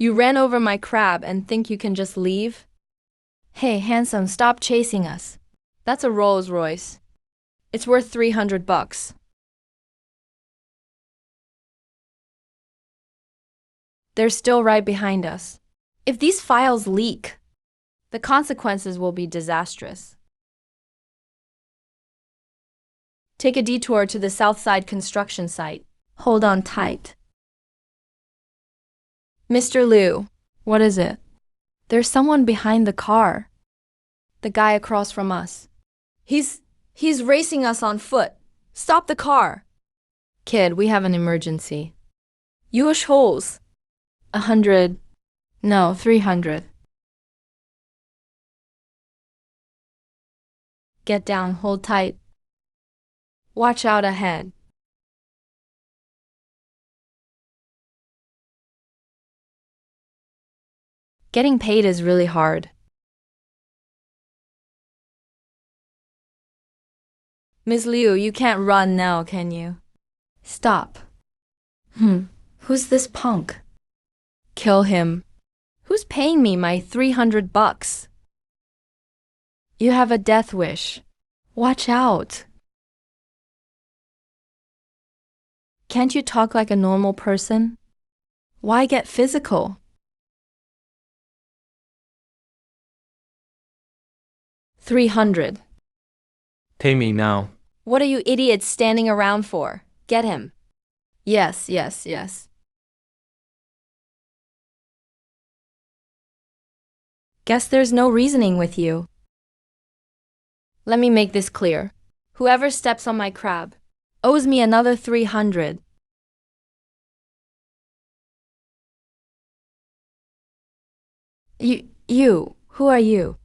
You ran over my crab and think you can just leave? Hey, handsome, stop chasing us. That's a Rolls Royce. It's worth $300. They're still right behind us. If these files leak, the consequences will be disastrous. Take a detour to the Southside construction site. Hold on tight. Mr. Liu, what is it? There's someone behind the car. The guy across from us. He's racing us on foot. Stop the car. Kid, we have an emergency. US holes. 100. No, 300. Get down, hold tight. Watch out ahead. Getting paid is really hard. Miss Liu, you can't run now, can you? Stop. Who's this punk? Kill him. Who's paying me my $300? You have a death wish. Watch out. Can't you talk like a normal person? Why get physical? 300. Pay me now. What are you idiots standing around for? Get him. Yes, yes, yes. Guess there's no reasoning with you. Let me make this clear. Whoever steps on my crab owes me another 300. Who are you?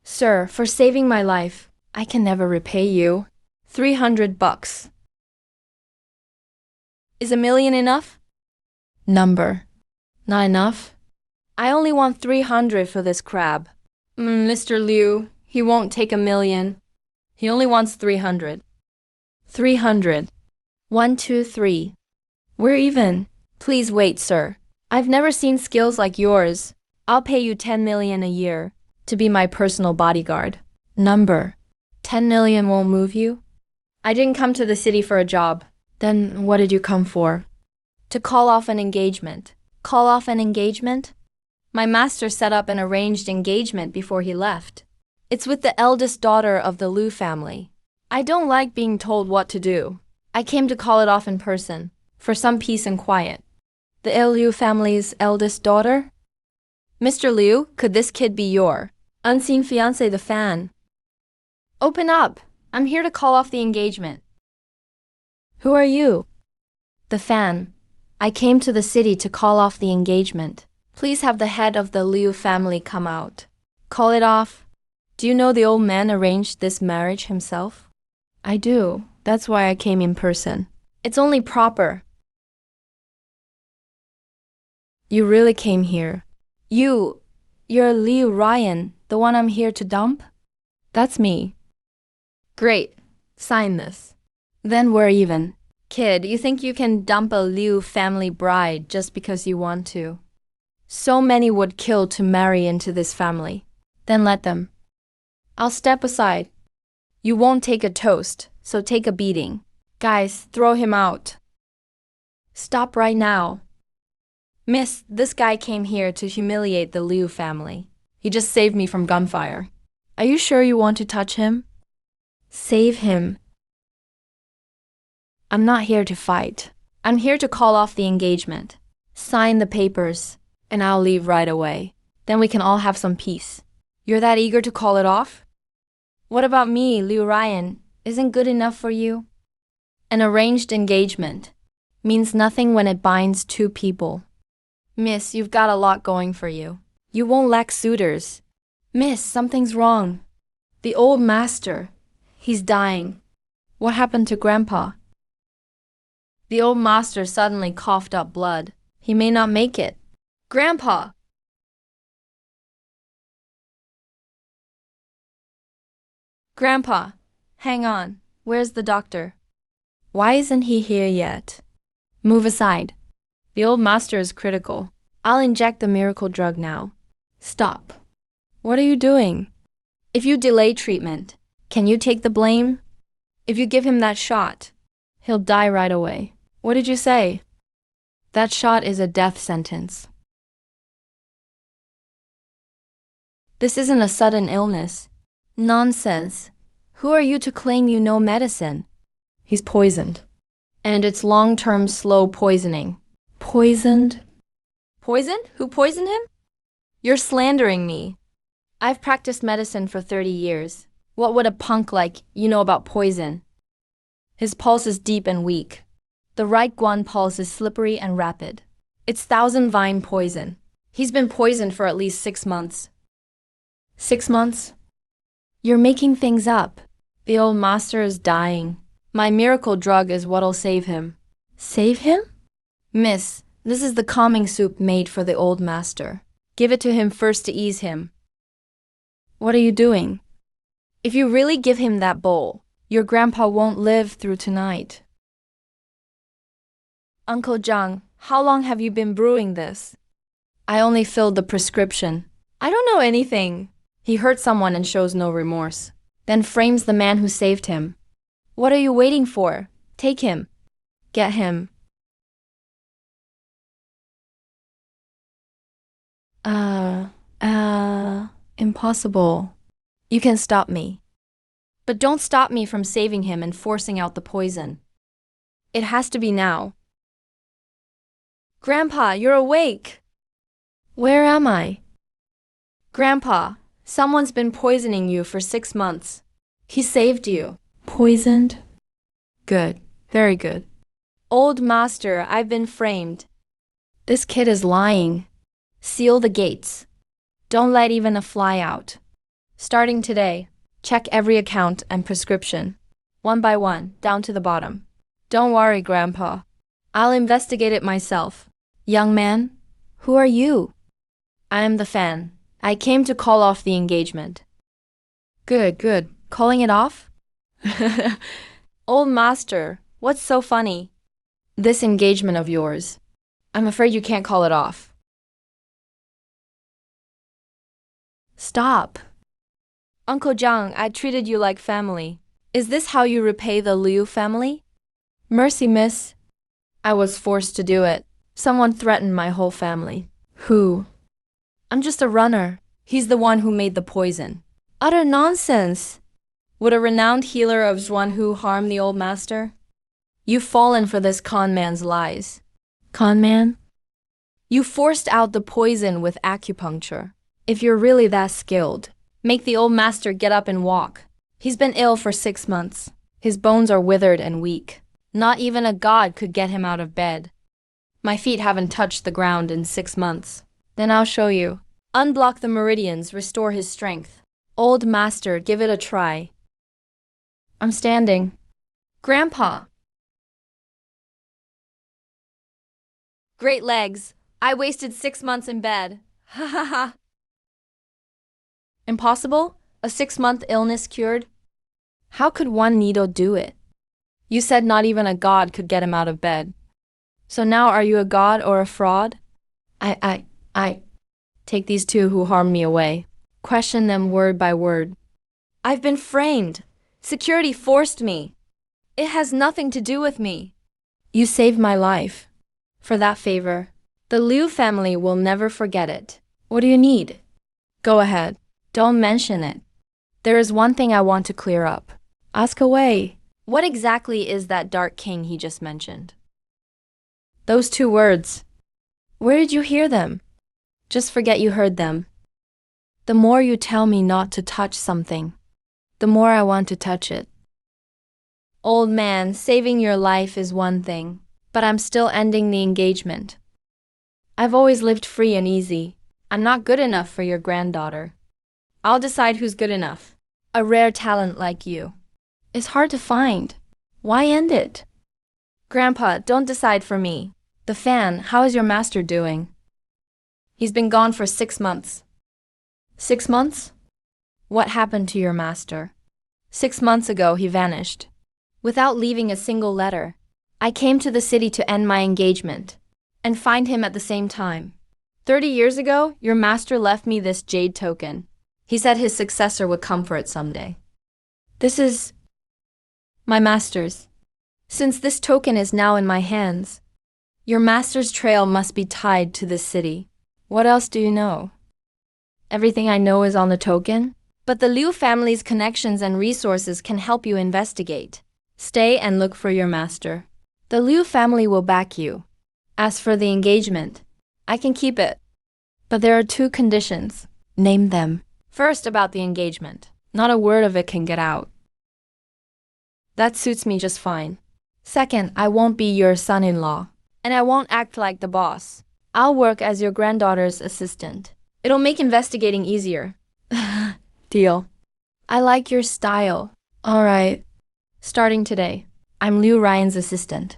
Sir, for saving my life, I can never repay you. $300. Is $1 million enough? Number. Not enough? I only want 300 for this crab. Mr. Liu, he won't take $1 million. He only wants 300. 300. 1, 2, 3. We're even. Please wait, sir. I've never seen skills like yours. I'll pay you 10 million a year to be my personal bodyguard. Number. 10 million won't move you? I didn't come to the city for a job. Then what did you come for? To call off an engagement. Call off an engagement? My master set up an arranged engagement before he left. It's with the eldest daughter of the Liu family. I don't like being told what to do. I came to call it off in person, for some peace and quiet. The Liu family's eldest daughter? Mr. Liu, could this kid be your unseen fiancé, the fan? Open up! I'm here to call off the engagement. Who are you? The fan. I came to the city to call off the engagement. Please have the head of the Liu family come out. Call it off. Do you know the old man arranged this marriage himself? I do. That's why I came in person. It's only proper. You really came here. You're Liu Ryan, the one I'm here to dump? That's me. Great. Sign this. Then we're even. Kid, you think you can dump a Liu family bride just because you want to? So many would kill to marry into this family. Then let them. I'll step aside. You won't take a toast, so take a beating. Guys, throw him out. Stop right now. Miss, this guy came here to humiliate the Liu family. He just saved me from gunfire. Are you sure you want to touch him? Save him. I'm not here to fight. I'm here to call off the engagement. Sign the papers, and I'll leave right away. Then we can all have some peace. You're that eager to call it off? What about me, Liu Ryan? Isn't good enough for you? An arranged engagement means nothing when it binds two people. Miss, you've got a lot going for you. You won't lack suitors. Miss, something's wrong. The old master, he's dying. What happened to Grandpa? The old master suddenly coughed up blood. He may not make it. Grandpa! Grandpa, hang on. Where's the doctor? Why isn't he here yet? Move aside. The old master is critical. I'll inject the miracle drug now. Stop. What are you doing? If you delay treatment, can you take the blame? If you give him that shot, he'll die right away. What did you say? That shot is a death sentence. This isn't a sudden illness. Nonsense. Who are you to claim you know medicine? He's poisoned. And it's long-term slow poisoning. Poisoned? Poisoned? Who poisoned him? You're slandering me. I've practiced medicine for 30 years. What would a punk like you know about poison? His pulse is deep and weak. The right guan pulse is slippery and rapid. It's thousand vine poison. He's been poisoned for at least 6 months. 6 months? You're making things up. The old master is dying. My miracle drug is what'll save him. Save him? Miss, this is the calming soup made for the old master. Give it to him first to ease him. What are you doing? If you really give him that bowl, your grandpa won't live through tonight. Uncle Zhang, how long have you been brewing this? I only filled the prescription. I don't know anything. He hurt someone and shows no remorse. Then frames the man who saved him. What are you waiting for? Take him. Get him. Impossible. You can stop me. But don't stop me from saving him and forcing out the poison. It has to be now. Grandpa, you're awake. Where am I? Grandpa, someone's been poisoning you for 6 months. He saved you. Poisoned? Good. Very good. Old master, I've been framed. This kid is lying. Seal the gates. Don't let even a fly out. Starting today, check every account and prescription. One by one, down to the bottom. Don't worry, Grandpa. I'll investigate it myself. Young man, who are you? I am the fan. I came to call off the engagement. Good, good. Calling it off? Old master, what's so funny? This engagement of yours. I'm afraid you can't call it off. Stop. Uncle Zhang, I treated you like family. Is this how you repay the Liu family? Mercy, miss. I was forced to do it. Someone threatened my whole family. Who? I'm just a runner. He's the one who made the poison. Utter nonsense. Would a renowned healer of Zhuanhu harm the old master? You've fallen for this con man's lies. Con man? You forced out the poison with acupuncture. If you're really that skilled, make the old master get up and walk. He's been ill for 6 months. His bones are withered and weak. Not even a god could get him out of bed. My feet haven't touched the ground in 6 months. Then I'll show you. Unblock the meridians, restore his strength. Old master, give it a try. I'm standing. Grandpa. Great legs. I wasted 6 months in bed. Ha ha ha. Impossible? A 6-month illness cured? How could one needle do it? You said not even a god could get him out of bed. So now are you a god or a fraud? I take these two who harmed me away. Question them word by word. I've been framed. Security forced me. It has nothing to do with me. You saved my life. For that favor, the Liu family will never forget it. What do you need? Go ahead. Don't mention it. There is one thing I want to clear up. Ask away. What exactly is that dark king he just mentioned? Those 2 words. Where did you hear them? Just forget you heard them. The more you tell me not to touch something, the more I want to touch it. Old man, saving your life is one thing, but I'm still ending the engagement. I've always lived free and easy. I'm not good enough for your granddaughter. I'll decide who's good enough. A rare talent like you. It's hard to find. Why end it? Grandpa, don't decide for me. The fan, how is your master doing? He's been gone for 6 months. 6 months? What happened to your master? 6 months ago, he vanished. Without leaving a single letter. I came to the city to end my engagement. and find him at the same time. 30 years ago, your master left me this jade token. He said his successor would come for it someday. This is my master's. Since this token is now in my hands, your master's trail must be tied to this city. What else do you know? Everything I know is on the token, but the Liu family's connections and resources can help you investigate. Stay and look for your master. The Liu family will back you. As for the engagement, I can keep it. But there are 2 conditions. Name them. First, about the engagement. Not a word of it can get out. That suits me just fine. Second, I won't be your son-in-law, and I won't act like the boss. I'll work as your granddaughter's assistant. It'll make investigating easier. Deal. I like your style. All right. Starting today, I'm Liu Ryan's assistant.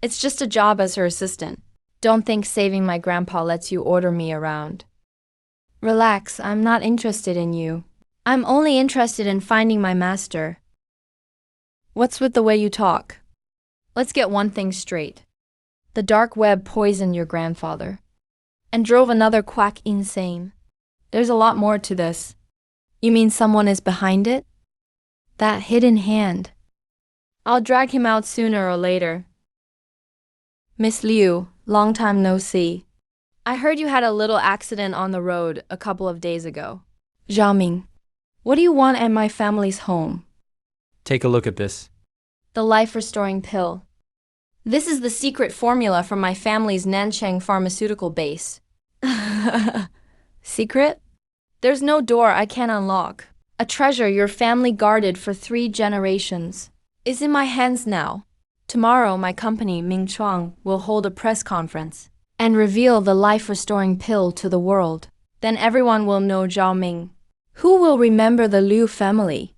It's just a job as her assistant. Don't think saving my grandpa lets you order me around. Relax, I'm not interested in you. I'm only interested in finding my master. What's with the way you talk? Let's get one thing straight. The dark web poisoned your grandfather and drove another quack insane. There's a lot more to this. You mean someone is behind it? That hidden hand. I'll drag him out sooner or later. Miss Liu, long time no see. I heard you had a little accident on the road a couple of days ago. Zhao Ming, what do you want at my family's home? Take a look at this. The life-restoring pill. This is the secret formula from my family's Nanchang pharmaceutical base. Secret? There's no door I can't unlock. A treasure your family guarded for 3 generations is in my hands now. Tomorrow, my company, Ming Chuang, will hold a press conference and reveal the life-restoring pill to the world. Then everyone will know Zhao Ming. Who will remember the Liu family?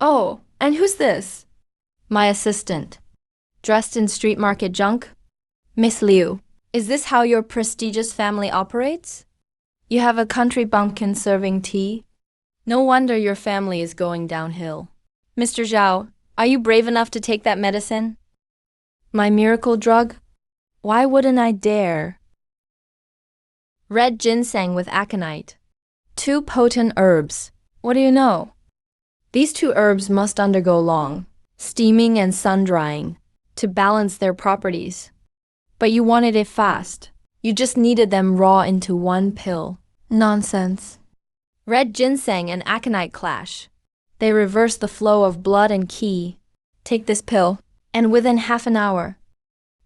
Oh, and who's this? My assistant. Dressed in street market junk? Miss Liu, is this how your prestigious family operates? You have a country bumpkin serving tea? No wonder your family is going downhill. Mr. Zhao, are you brave enough to take that medicine? My miracle drug? Why wouldn't I dare? Red ginseng with aconite. 2 potent herbs. What do you know? These 2 herbs must undergo long steaming and sun-drying to balance their properties. But you wanted it fast. You just needed them raw into 1 pill. Nonsense. Red ginseng and aconite clash. They reverse the flow of blood and qi. Take this pill, and within half an hour,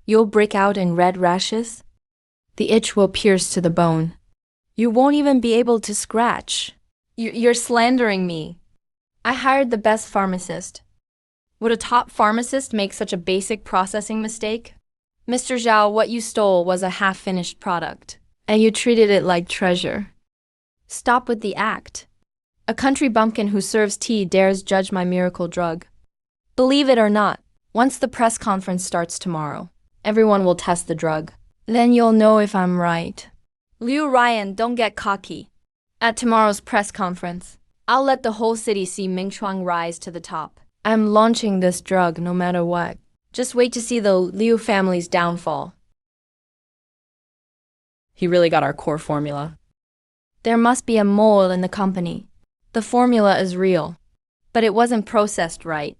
you'll break out in red rashes. The itch will pierce to the bone. You won't even be able to scratch. You're slandering me. I hired the best pharmacist. Would a top pharmacist make such a basic processing mistake? Mr. Zhao, what you stole was a half-finished product, and you treated it like treasure. Stop with the act. A country bumpkin who serves tea dares judge my miracle drug. Believe it or not, once the press conference starts tomorrow, everyone will test the drug. Then you'll know if I'm right. Liu Ryan, don't get cocky. At tomorrow's press conference, I'll let the whole city see Ming Chuang rise to the top. I'm launching this drug no matter what. Just wait to see the Liu family's downfall. He really got our core formula. There must be a mole in the company. The formula is real, but it wasn't processed right.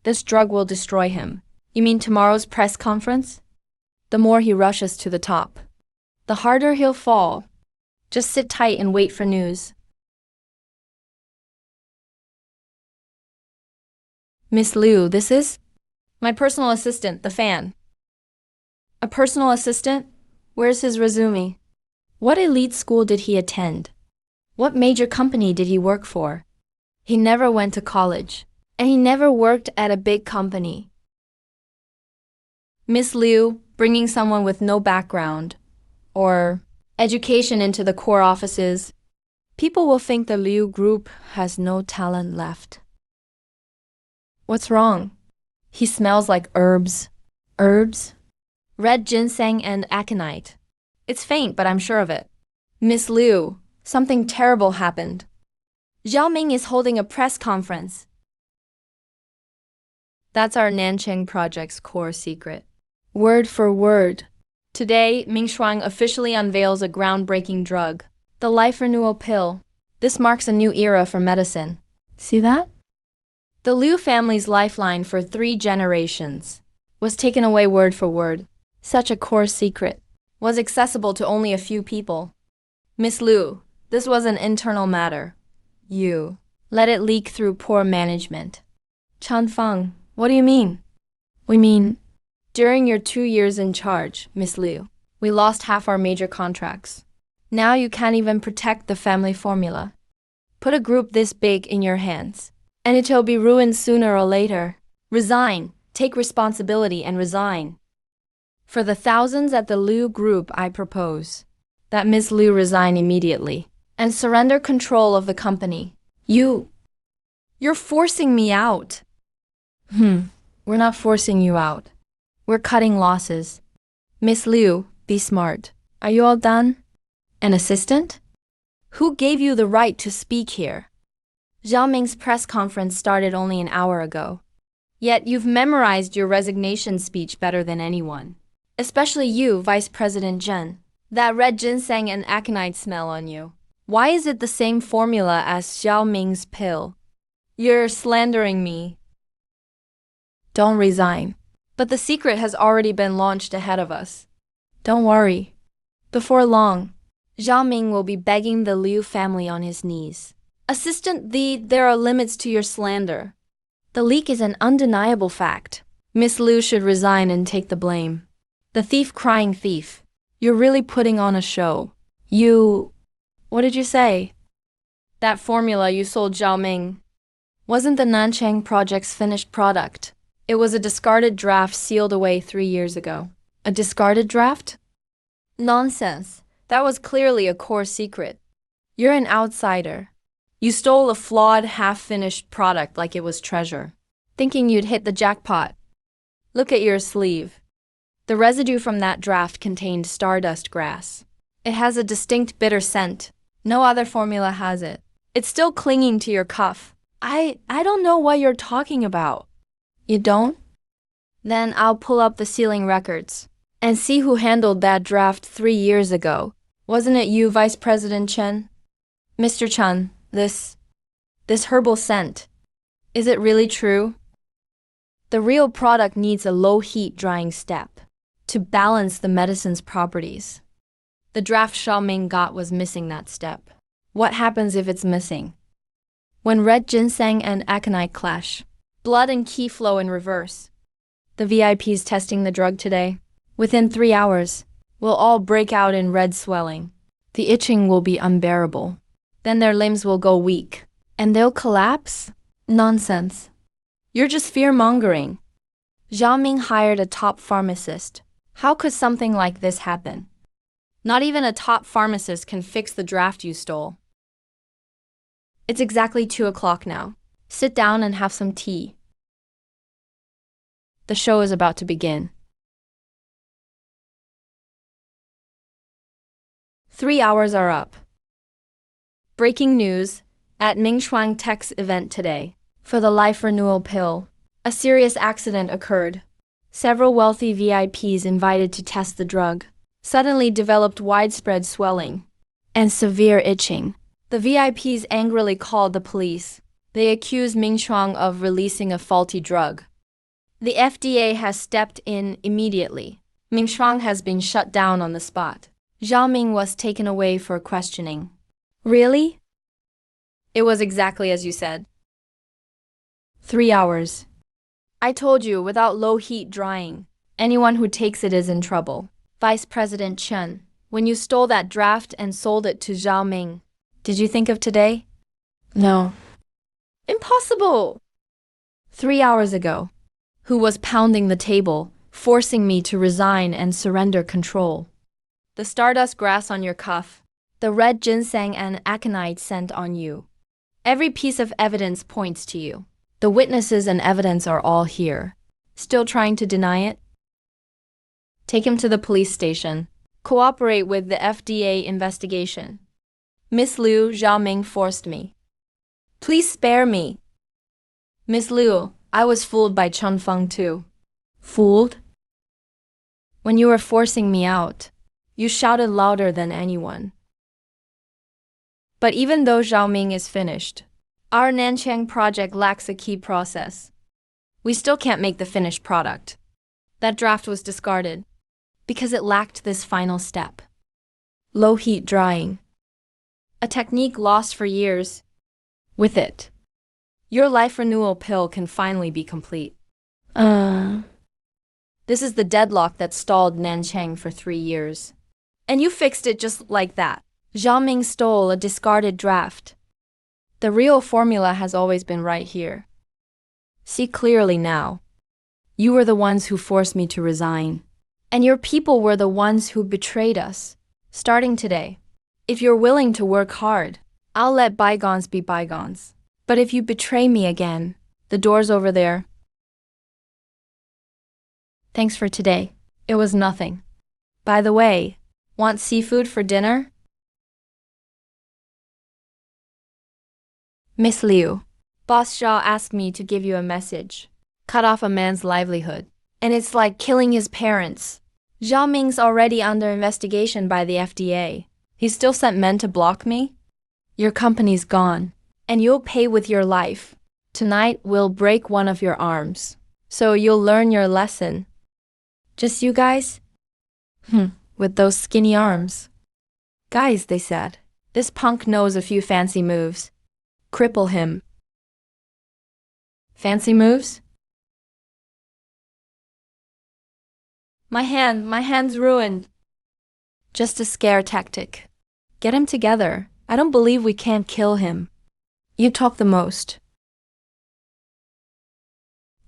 This drug will destroy him. You mean tomorrow's press conference? The more he rushes to the top, the harder he'll fall. Just sit tight and wait for news. Miss Liu, this is? My personal assistant, the fan. A personal assistant? Where's his resume? What elite school did he attend? What major company did he work for? He never went to college, and he never worked at a big company. Miss Liu, bringing someone with no background or education into the core offices, people will think the Liu group has no talent left. What's wrong? He smells like herbs. Herbs? Red ginseng and aconite. It's faint, but I'm sure of it. Miss Liu, something terrible happened. Zhao Ming is holding a press conference. That's our Nanchang project's core secret. Word for word. Today, Ming Shuang officially unveils a groundbreaking drug, the life renewal pill. This marks a new era for medicine. See that? The Liu family's lifeline for 3 generations was taken away word for word. Such a core secret was accessible to only a few people. Miss Liu, this was an internal matter. You let it leak through poor management. Chan Feng, what do you mean? We mean, during your 2 years in charge, Miss Liu, we lost half our major contracts. Now you can't even protect the family formula. Put a group this big in your hands, and it'll be ruined sooner or later. Resign, take responsibility and resign. For the thousands at the Liu Group, I propose that Miss Liu resign immediately and surrender control of the company. You're forcing me out. We're not forcing you out. We're cutting losses. Miss Liu, be smart. Are you all done? An assistant? Who gave you the right to speak here? Zhao Ming's press conference started only an hour ago. Yet you've memorized your resignation speech better than anyone. Especially you, Vice President Zhen. That red ginseng and aconite smell on you. Why is it the same formula as Zhao Ming's pill? You're slandering me. Don't resign. But the secret has already been launched ahead of us. Don't worry. Before long, Zhao Ming will be begging the Liu family on his knees. Assistant Li, there are limits to your slander. The leak is an undeniable fact. Miss Liu should resign and take the blame. The thief crying thief. You're really putting on a show. What did you say? That formula you sold Zhao Ming wasn't the Nanchang project's finished product. It was a discarded draft sealed away 3 years ago. A discarded draft? Nonsense. That was clearly a core secret. You're an outsider. You stole a flawed, half-finished product like it was treasure, thinking you'd hit the jackpot. Look at your sleeve. The residue from that draft contained stardust grass. It has a distinct bitter scent. No other formula has it. It's still clinging to your cuff. I don't know what you're talking about. You don't? Then I'll pull up the sealing records and see who handled that draft 3 years ago. Wasn't it you, Vice President Chen? Mr. Chen, this herbal scent, is it really true? The real product needs a low-heat drying step to balance the medicine's properties. The draft Zhao Ming got was missing that step. What happens if it's missing? When red ginseng and aconite clash, blood and qi flow in reverse. The VIPs testing the drug today. Within 3 hours, will all break out in red swelling. The itching will be unbearable. Then their limbs will go weak, and they'll collapse? Nonsense. You're just fear-mongering. Zhao Ming hired a top pharmacist. How could something like this happen? Not even a top pharmacist can fix the draft you stole. It's exactly 2 o'clock now. Sit down and have some tea. The show is about to begin. 3 hours are up. Breaking news at Ming Shuang Tech's event today. For the life renewal pill, a serious accident occurred. Several wealthy VIPs invited to test the drug suddenly developed widespread swelling and severe itching. The VIPs angrily called the police. They accused Ming Shuang of releasing a faulty drug. The FDA has stepped in immediately. Ming Shuang has been shut down on the spot. Zhao Ming was taken away for questioning. Really? It was exactly as you said. 3 hours. I told you, without low heat drying, anyone who takes it is in trouble. Vice President Chen, when you stole that draft and sold it to Zhao Ming, did you think of today? No. Impossible! 3 hours ago. Who was pounding the table, forcing me to resign and surrender control. The stardust grass on your cuff, the red ginseng and aconite scent on you. Every piece of evidence points to you. The witnesses and evidence are all here. Still trying to deny it? Take him to the police station. Cooperate with the FDA investigation. Miss Liu, Zhao Ming forced me. Please spare me. Miss Liu, I was fooled by Chen Feng too. Fooled? When you were forcing me out, you shouted louder than anyone. But even though Xiaoming is finished, our Nanchang project lacks a key process. We still can't make the finished product. That draft was discarded because it lacked this final step. Low heat drying. A technique lost for years. With it, your life renewal pill can finally be complete. This is the deadlock that stalled Nanchang for 3 years. And you fixed it just like that. Xiaoming stole a discarded draft. The real formula has always been right here. See clearly now. You were the ones who forced me to resign. And your people were the ones who betrayed us. Starting today, if you're willing to work hard, I'll let bygones be bygones. But if you betray me again, the door's over there. Thanks for today. It was nothing. By the way, want seafood for dinner? Miss Liu, Boss Shaw asked me to give you a message. Cut off a man's livelihood. And it's like killing his parents. Zhao Ming's already under investigation by the FDA. He still sent men to block me? Your company's gone, and you'll pay with your life. Tonight we'll break one of your arms, so you'll learn your lesson. Just you guys? With those skinny arms. Guys, they said, this punk knows a few fancy moves. Cripple him. Fancy moves? My hand's ruined. Just a scare tactic. Get him together. I don't believe we can't kill him. You talk the most.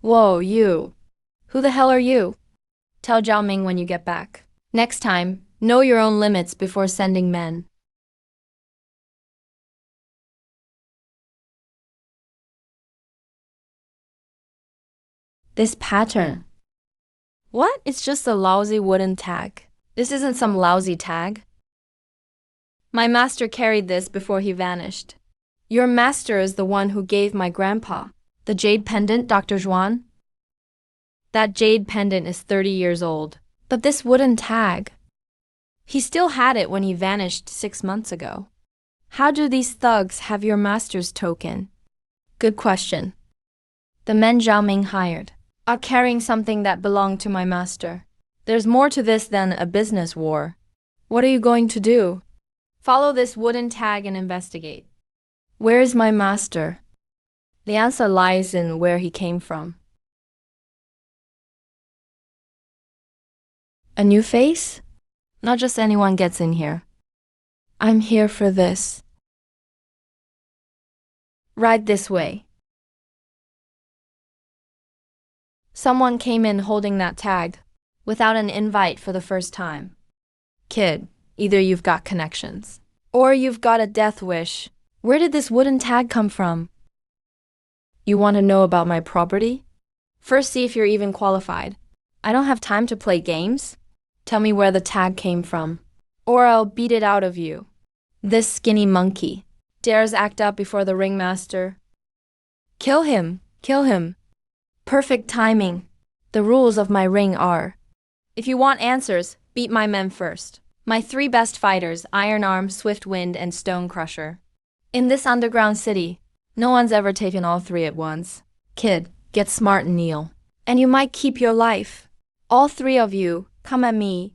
Whoa, you. Who the hell are you? Tell Zhao Ming when you get back. Next time, know your own limits before sending men. This pattern. What? It's just a lousy wooden tag. This isn't some lousy tag. My master carried this before he vanished. Your master is the one who gave my grandpa the jade pendant, Dr. Zhuan. That jade pendant is 30 years old. But this wooden tag, he still had it when he vanished 6 months ago. How do these thugs have your master's token? Good question. The men Zhao Ming hired are carrying something that belonged to my master. There's more to this than a business war. What are you going to do? Follow this wooden tag and investigate. Where is my master? The answer lies in where he came from. A new face? Not just anyone gets in here. I'm here for this. Right this way. Someone came in holding that tag, without an invite for the first time. Kid, either you've got connections, or you've got a death wish. Where did this wooden tag come from? You want to know about my property? First see if you're even qualified. I don't have time to play games. Tell me where the tag came from, or I'll beat it out of you. This skinny monkey dares act up before the ringmaster. Kill him, kill him. Perfect timing. The rules of my ring are, if you want answers, beat my men first. My 3 best fighters, Iron Arm, Swift Wind, and Stone Crusher. In this underground city, no one's ever taken all 3 at once. Kid, get smart and kneel. And you might keep your life. All 3 of you, come at me.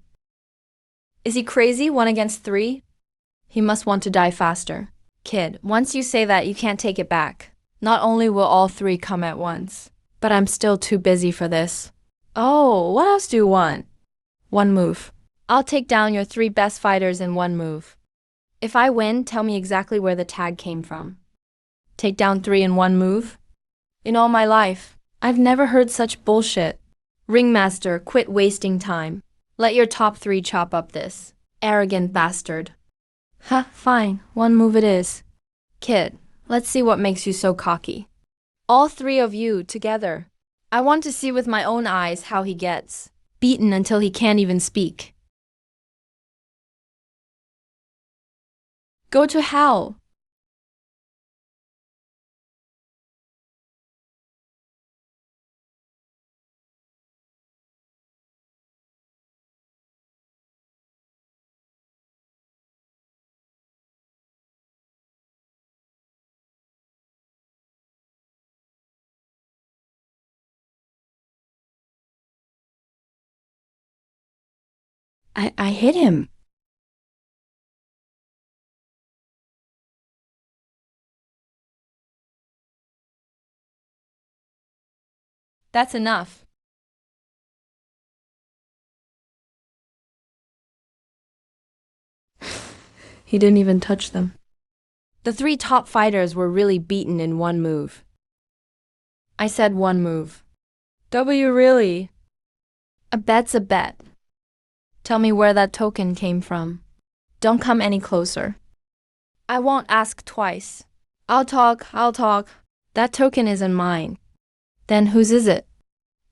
Is he crazy, 1 against 3? He must want to die faster. Kid, once you say that, you can't take it back. Not only will all 3 come at once, but I'm still too busy for this. Oh, what else do you want? 1 move. I'll take down your 3 best fighters in 1 move. If I win, tell me exactly where the tag came from. Take down 3 in 1 move? In all my life, I've never heard such bullshit. Ringmaster, quit wasting time. Let your top 3 chop up this. Arrogant bastard. Ha, fine, 1 move it is. Kid, let's see what makes you so cocky. All 3 of you together. I want to see with my own eyes how he gets beaten until he can't even speak. Go to hell. I hit him. That's enough. He didn't even touch them. The three top fighters were really beaten in one move. I said one move. W really? A bet's a bet. Tell me where that token came from. Don't come any closer. I won't ask twice. I'll talk. That token isn't mine. Then whose is it?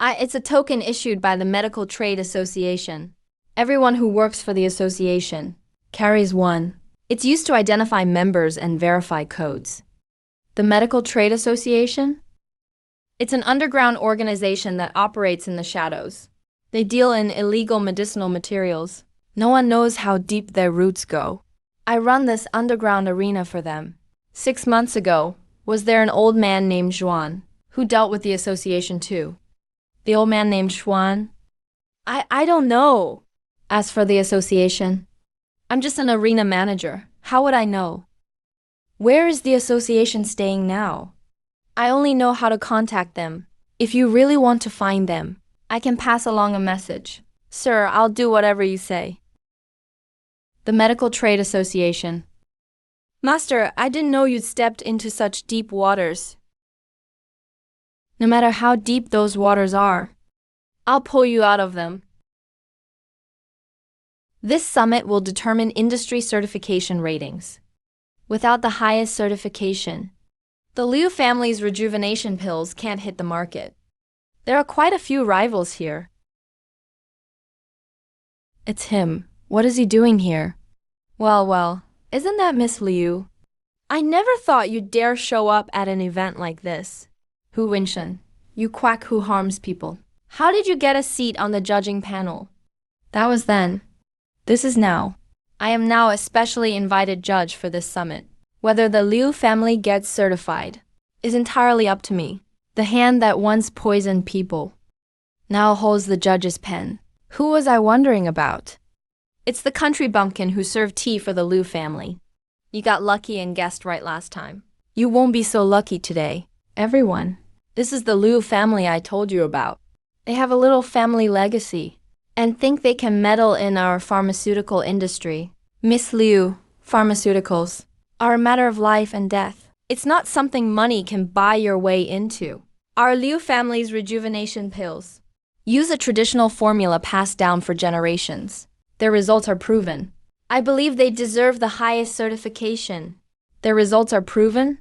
It's a token issued by the Medical Trade Association. Everyone who works for the association carries one. It's used to identify members and verify codes. The Medical Trade Association? It's an underground organization that operates in the shadows. They deal in illegal medicinal materials. No one knows how deep their roots go. I run this underground arena for them. 6 months ago, was there an old man named Juan who dealt with the association too? The old man named Juan? I don't know. As for the association, I'm just an arena manager. How would I know? Where is the association staying now? I only know how to contact them. If you really want to find them, I can pass along a message. Sir, I'll do whatever you say. The Medical Trade Association. Master, I didn't know you'd stepped into such deep waters. No matter how deep those waters are, I'll pull you out of them. This summit will determine industry certification ratings. Without the highest certification, the Liu family's rejuvenation pills can't hit the market. There are quite a few rivals here. It's him. What is he doing here? Well, isn't that Miss Liu? I never thought you'd dare show up at an event like this. Hu Winshen, you quack who harms people. How did you get a seat on the judging panel? That was then. This is now. I am now a specially invited judge for this summit. Whether the Liu family gets certified is entirely up to me. The hand that once poisoned people now holds the judge's pen. Who was I wondering about? It's the country bumpkin who served tea for the Liu family. You got lucky and guessed right last time. You won't be so lucky today. Everyone, this is the Liu family I told you about. They have a little family legacy and think they can meddle in our pharmaceutical industry. Miss Liu, pharmaceuticals are a matter of life and death. It's not something money can buy your way into. Our Liu family's rejuvenation pills use a traditional formula passed down for generations. Their results are proven. I believe they deserve the highest certification. Their results are proven?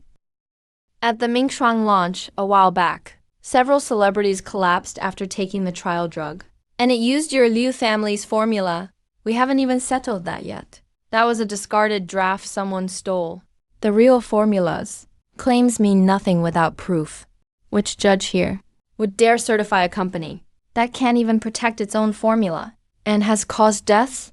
At the Mingshuang launch a while back, several celebrities collapsed after taking the trial drug. And it used your Liu family's formula. We haven't even settled that yet. That was a discarded draft someone stole. The real formulas. Claims mean nothing without proof. Which judge here would dare certify a company that can't even protect its own formula and has caused deaths?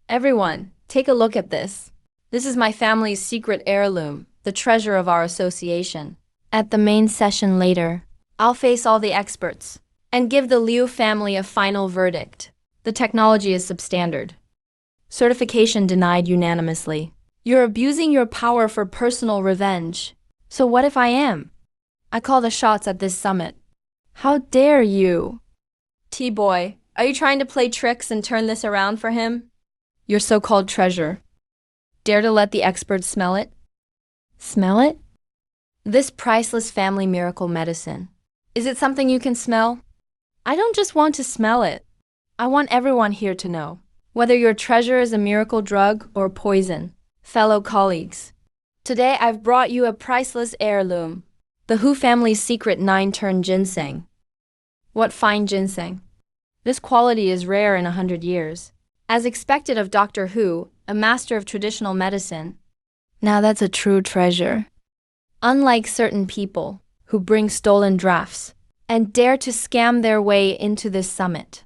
Everyone, take a look at this. This is my family's secret heirloom, the treasure of our association. At the main session later, I'll face all the experts and give the Liu family a final verdict. The technology is substandard. Certification denied unanimously. You're abusing your power for personal revenge. So what if I am? I call the shots at this summit. How dare you? T-Boy, are you trying to play tricks and turn this around for him? Your so-called treasure. Dare to let the experts smell it? Smell it? This priceless family miracle medicine. Is it something you can smell? I don't just want to smell it. I want everyone here to know. Whether your treasure is a miracle drug or poison. Fellow colleagues, today I've brought you a priceless heirloom. The Hu family's secret 9-turn ginseng. What fine ginseng. This quality is rare in 100 years. As expected of Dr. Hu, a master of traditional medicine. Now that's a true treasure. Unlike certain people who bring stolen drafts and dare to scam their way into this summit.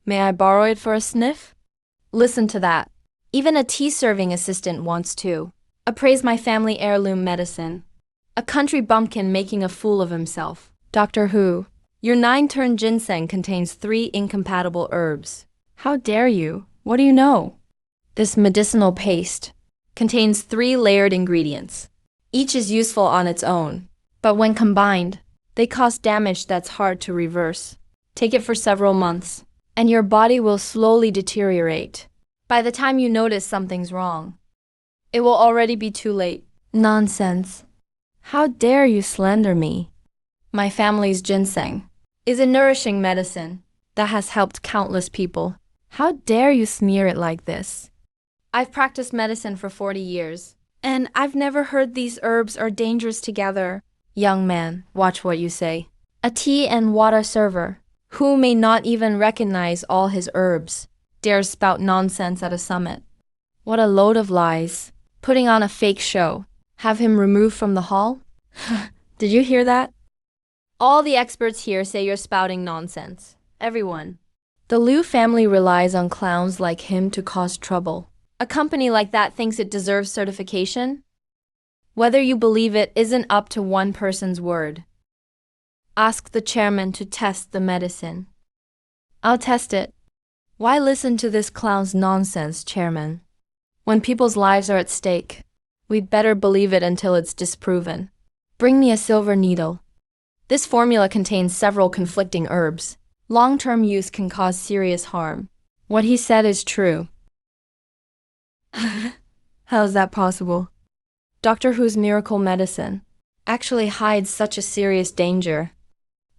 May I borrow it for a sniff? Listen to that. Even a tea-serving assistant wants to. Appraise my family heirloom medicine. A country bumpkin making a fool of himself. Dr. Hu, your 9-turn ginseng contains 3 incompatible herbs. How dare you? What do you know? This medicinal paste contains 3 layered ingredients. Each is useful on its own, but when combined, they cause damage that's hard to reverse. Take it for several months, and your body will slowly deteriorate. By the time you notice something's wrong, it will already be too late. Nonsense. How dare you slander me? My family's ginseng is a nourishing medicine that has helped countless people. How dare you smear it like this? I've practiced medicine for 40 years, and I've never heard these herbs are dangerous together. Young man, watch what you say. A tea and water server, who may not even recognize all his herbs, dares spout nonsense at a summit. What a load of lies. Putting on a fake show. Have him removed from the hall? Did you hear that? All the experts here say you're spouting nonsense. Everyone. The Liu family relies on clowns like him to cause trouble. A company like that thinks it deserves certification? Whether you believe it isn't up to one person's word. Ask the chairman to test the medicine. I'll test it. Why listen to this clown's nonsense, chairman? When people's lives are at stake, we'd better believe it until it's disproven. Bring me a silver needle. This formula contains several conflicting herbs. Long-term use can cause serious harm. What he said is true. How is that possible? Doctor Who's miracle medicine actually hides such a serious danger.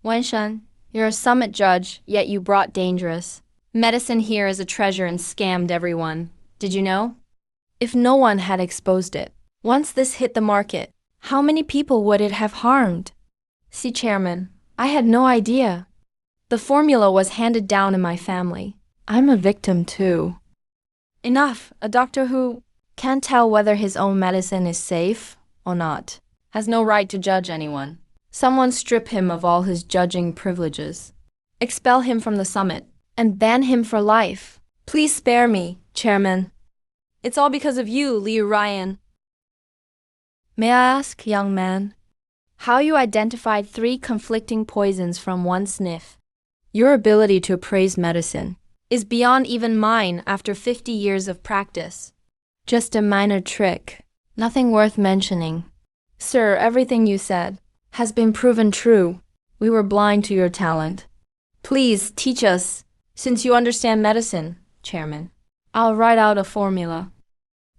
Wenshan, you're a summit judge, yet you brought dangerous. Medicine here is a treasure and scammed everyone. Did you know? If no one had exposed it, once this hit the market, how many people would it have harmed? See, Chairman, I had no idea. The formula was handed down in my family. I'm a victim too. Enough. A doctor who can't tell whether his own medicine is safe or not has no right to judge anyone. Someone strip him of all his judging privileges. Expel him from the summit and ban him for life. Please spare me, Chairman. It's all because of you, Liu Ryan. May I ask, young man, how you identified 3 conflicting poisons from one sniff? Your ability to appraise medicine is beyond even mine after 50 years of practice. Just a minor trick, nothing worth mentioning. Sir, everything you said has been proven true. We were blind to your talent. Please teach us, since you understand medicine, Chairman. I'll write out a formula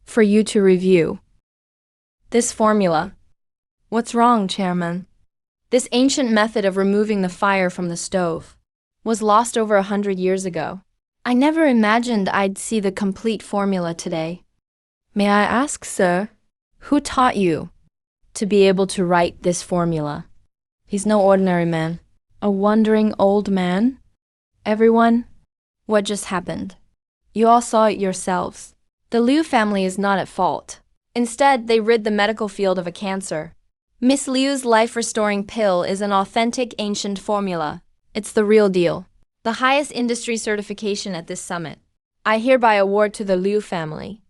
for you to review. This formula. What's wrong, Chairman? This ancient method of removing the fire from the stove was lost over 100 years ago. I never imagined I'd see the complete formula today. May I ask, sir, who taught you to be able to write this formula? He's no ordinary man. A wandering old man? Everyone, what just happened? You all saw it yourselves. The Liu family is not at fault. Instead, they rid the medical field of a cancer. Miss Liu's life-restoring pill is an authentic ancient formula. It's the real deal. The highest industry certification at this summit. I hereby award to the Liu family.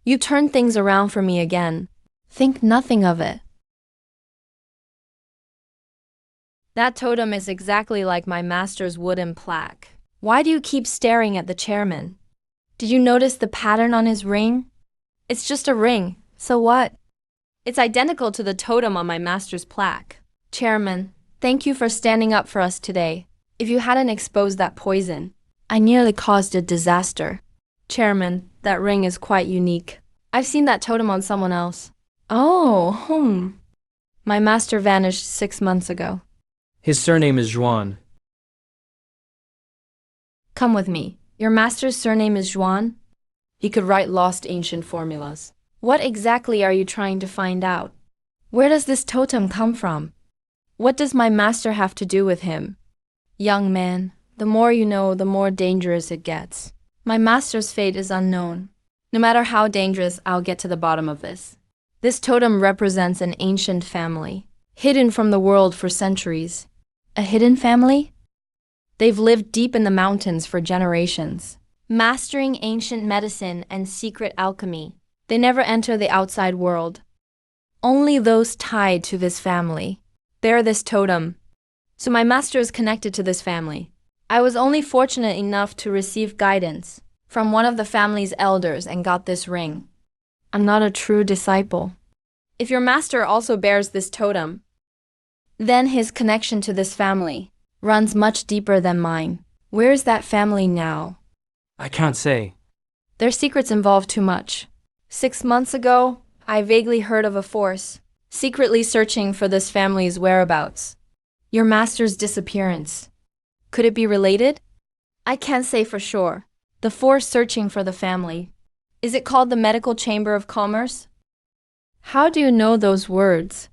You turned things around for me again. Think nothing of it. That totem is exactly like my master's wooden plaque. Why do you keep staring at the chairman? Did you notice the pattern on his ring? It's just a ring, so what? It's identical to the totem on my master's plaque. Chairman, thank you for standing up for us today. If you hadn't exposed that poison, I nearly caused a disaster. Chairman, that ring is quite unique. I've seen that totem on someone else. Oh, My master vanished 6 months ago. His surname is Zhuan. Come with me. Your master's surname is Zhuan? He could write lost ancient formulas. What exactly are you trying to find out? Where does this totem come from? What does my master have to do with him? Young man, the more you know, the more dangerous it gets. My master's fate is unknown. No matter how dangerous, I'll get to the bottom of this. This totem represents an ancient family, hidden from the world for centuries. A hidden family? They've lived deep in the mountains for generations, mastering ancient medicine and secret alchemy. They never enter the outside world. Only those tied to this family bear this totem. So my master is connected to this family. I was only fortunate enough to receive guidance from one of the family's elders and got this ring. I'm not a true disciple. If your master also bears this totem, then his connection to this family runs much deeper than mine. Where is that family now? I can't say. Their secrets involve too much. 6 months ago, I vaguely heard of a force secretly searching for this family's whereabouts. Your master's disappearance. Could it be related? I can't say for sure. The force searching for the family. Is it called the Medical Chamber of Commerce? How do you know those words?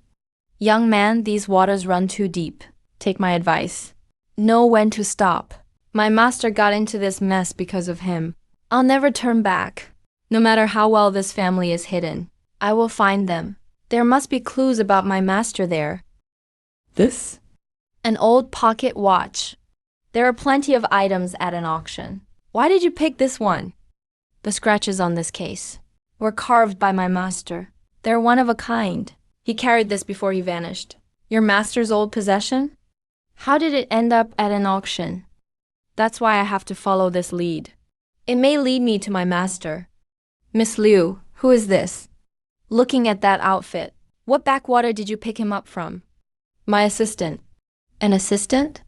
Young man, these waters run too deep. Take my advice. Know when to stop. My master got into this mess because of him. I'll never turn back. No matter how well this family is hidden, I will find them. There must be clues about my master there. This? An old pocket watch. There are plenty of items at an auction. Why did you pick this one? The scratches on this case were carved by my master. They're one of a kind. He carried this before he vanished. Your master's old possession? How did it end up at an auction? That's why I have to follow this lead. It may lead me to my master. Miss Liu, who is this? Looking at that outfit, what backwater did you pick him up from? My assistant. An assistant?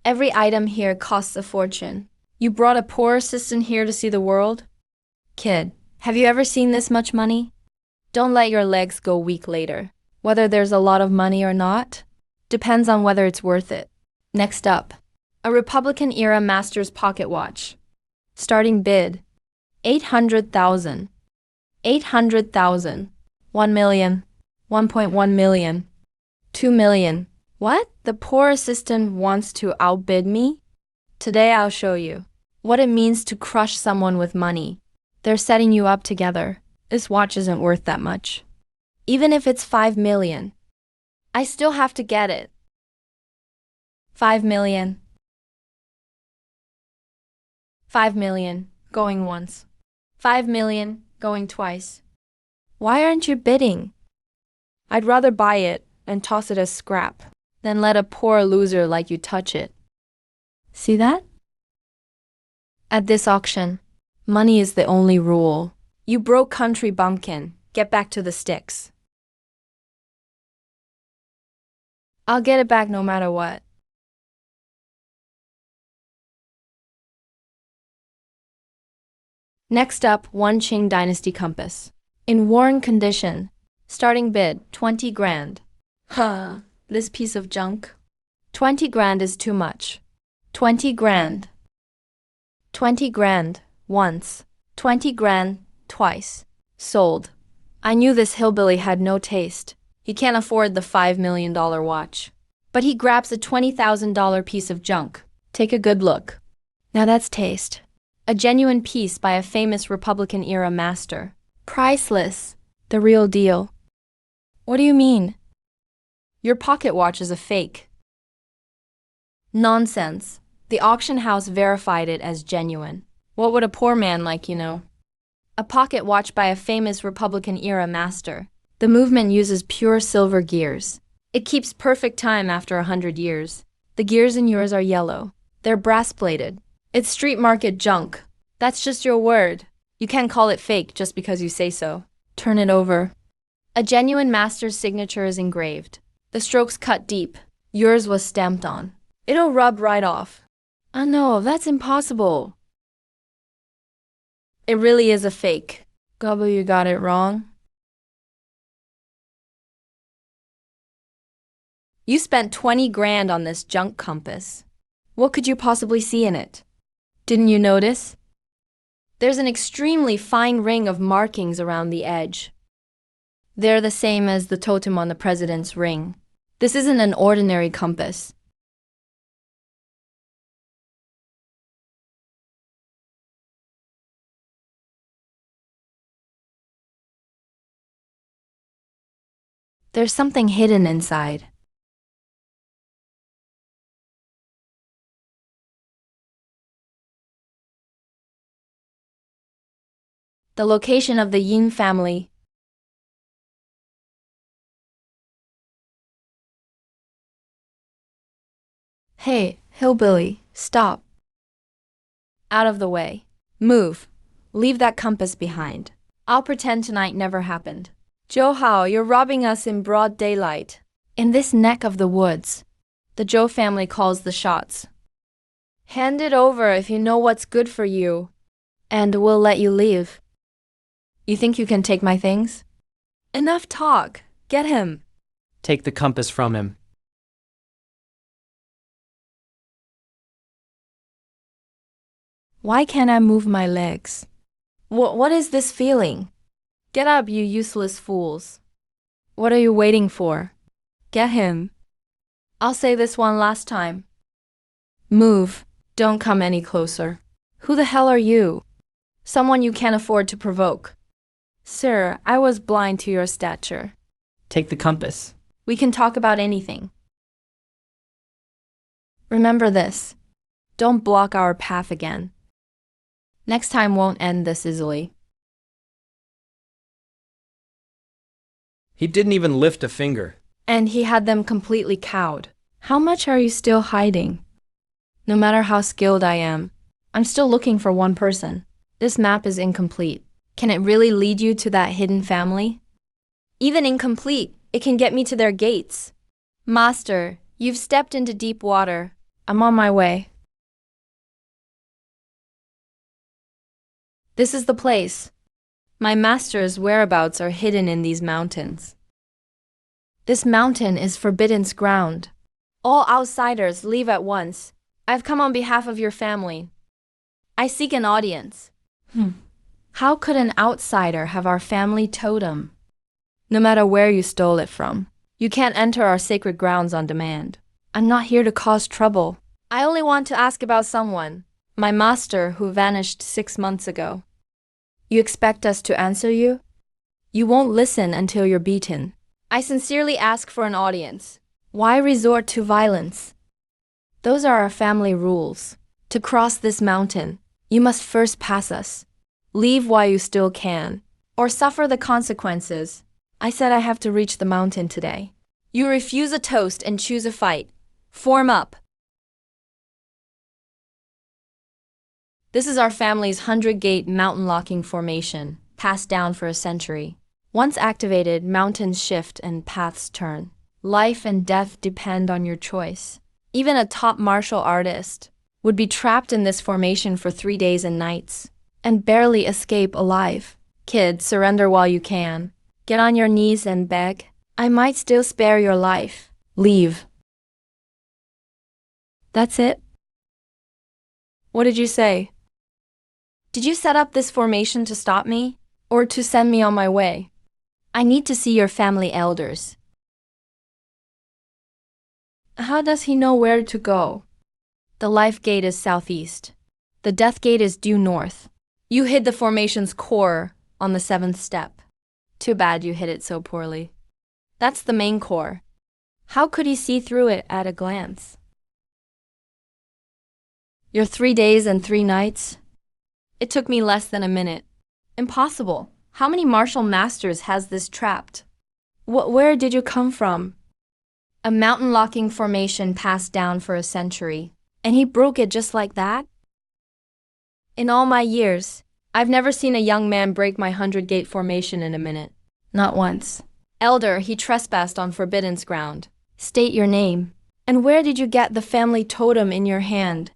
Every item here costs a fortune. You brought a poor assistant here to see the world? Kid, have you ever seen this much money? Don't let your legs go weak later. Whether there's a lot of money or not, depends on whether it's worth it. Next up, a Republican-era master's pocket watch. Starting bid, 800,000. 800,000. 1 million. 1.1 million. 2 million. What? The poor assistant wants to outbid me? Today I'll show you what it means to crush someone with money. They're setting you up together. This watch isn't worth that much. Even if it's 5 million, I still have to get it. 5 million. 5 million, going once. 5 million, going twice. Why aren't you bidding? I'd rather buy it and toss it as scrap than let a poor loser like you touch it. See that? At this auction, money is the only rule. You broke country bumpkin. Get back to the sticks. I'll get it back no matter what. Next up, one Qing Dynasty compass. In worn condition. Starting bid, 20 grand. Huh, this piece of junk. 20 grand is too much. 20 grand. 20 grand, once. 20 grand, twice. Sold. I knew this hillbilly had no taste. He can't afford the $5 million watch. But he grabs a $20,000 piece of junk. Take a good look. Now that's taste. A genuine piece by a famous Republican-era master. Priceless. The real deal. What do you mean? Your pocket watch is a fake. Nonsense. The auction house verified it as genuine. What would a poor man like you know? A pocket watch by a famous Republican-era master. The movement uses pure silver gears. It keeps perfect time after 100 years. The gears in yours are yellow. They're brass-plated. It's street market junk. That's just your word. You can't call it fake just because you say so. Turn it over. A genuine master's signature is engraved. The strokes cut deep. Yours was stamped on. It'll rub right off. Oh no, that's impossible. It really is a fake. Gobble, you got it wrong. You spent 20 grand on this junk compass. What could you possibly see in it? Didn't you notice? There's an extremely fine ring of markings around the edge. They're the same as the totem on the president's ring. This isn't an ordinary compass. There's something hidden inside. The location of the Yin family. Hey, hillbilly, stop. Out of the way. Move. Leave that compass behind. I'll pretend tonight never happened. Zhou Hao, you're robbing us in broad daylight. In this neck of the woods, the Zhou family calls the shots. Hand it over if you know what's good for you, and we'll let you leave. You think you can take my things? Enough talk. Get him. Take the compass from him. Why can't I move my legs? What is this feeling? Get up, you useless fools. What are you waiting for? Get him. I'll say this one last time. Move. Don't come any closer. Who the hell are you? Someone you can't afford to provoke. Sir, I was blind to your stature. Take the compass. We can talk about anything. Remember this. Don't block our path again. Next time won't end this easily. He didn't even lift a finger. And he had them completely cowed. How much are you still hiding? No matter how skilled I am, I'm still looking for one person. This map is incomplete. Can it really lead you to that hidden family? Even incomplete, it can get me to their gates. Master, you've stepped into deep water. I'm on my way. This is the place. My master's whereabouts are hidden in these mountains. This mountain is forbidden's ground. All outsiders leave at once. I've come on behalf of your family. I seek an audience. How could an outsider have our family totem? No matter where you stole it from, you can't enter our sacred grounds on demand. I'm not here to cause trouble. I only want to ask about someone, my master who vanished 6 months ago. You expect us to answer you? You won't listen until you're beaten. I sincerely ask for an audience. Why resort to violence? Those are our family rules. To cross this mountain, you must first pass us. Leave while you still can, or suffer the consequences. I said I have to reach the mountain today. You refuse a toast and choose a fight. Form up. This is our family's 100-gate mountain locking formation, passed down for a century. Once activated, mountains shift and paths turn. Life and death depend on your choice. Even a top martial artist would be trapped in this formation for 3 days and nights, and barely escape alive. Kid, surrender while you can. Get on your knees and beg. I might still spare your life. Leave. That's it? What did you say? Did you set up this formation to stop me, or to send me on my way? I need to see your family elders. How does he know where to go? The life gate is southeast. The death gate is due north. You hid the formation's core on the 7th step. Too bad you hid it so poorly. That's the main core. How could he see through it at a glance? Your 3 days and 3 nights? It took me less than a minute. Impossible. How many martial masters has this trapped? Where did you come from? A mountain locking formation passed down for a century, and he broke it just like that? In all my years, I've never seen a young man break my 100-gate formation in a minute. Not once. Elder, he trespassed on Forbidden's ground. State your name. And where did you get the family totem in your hand?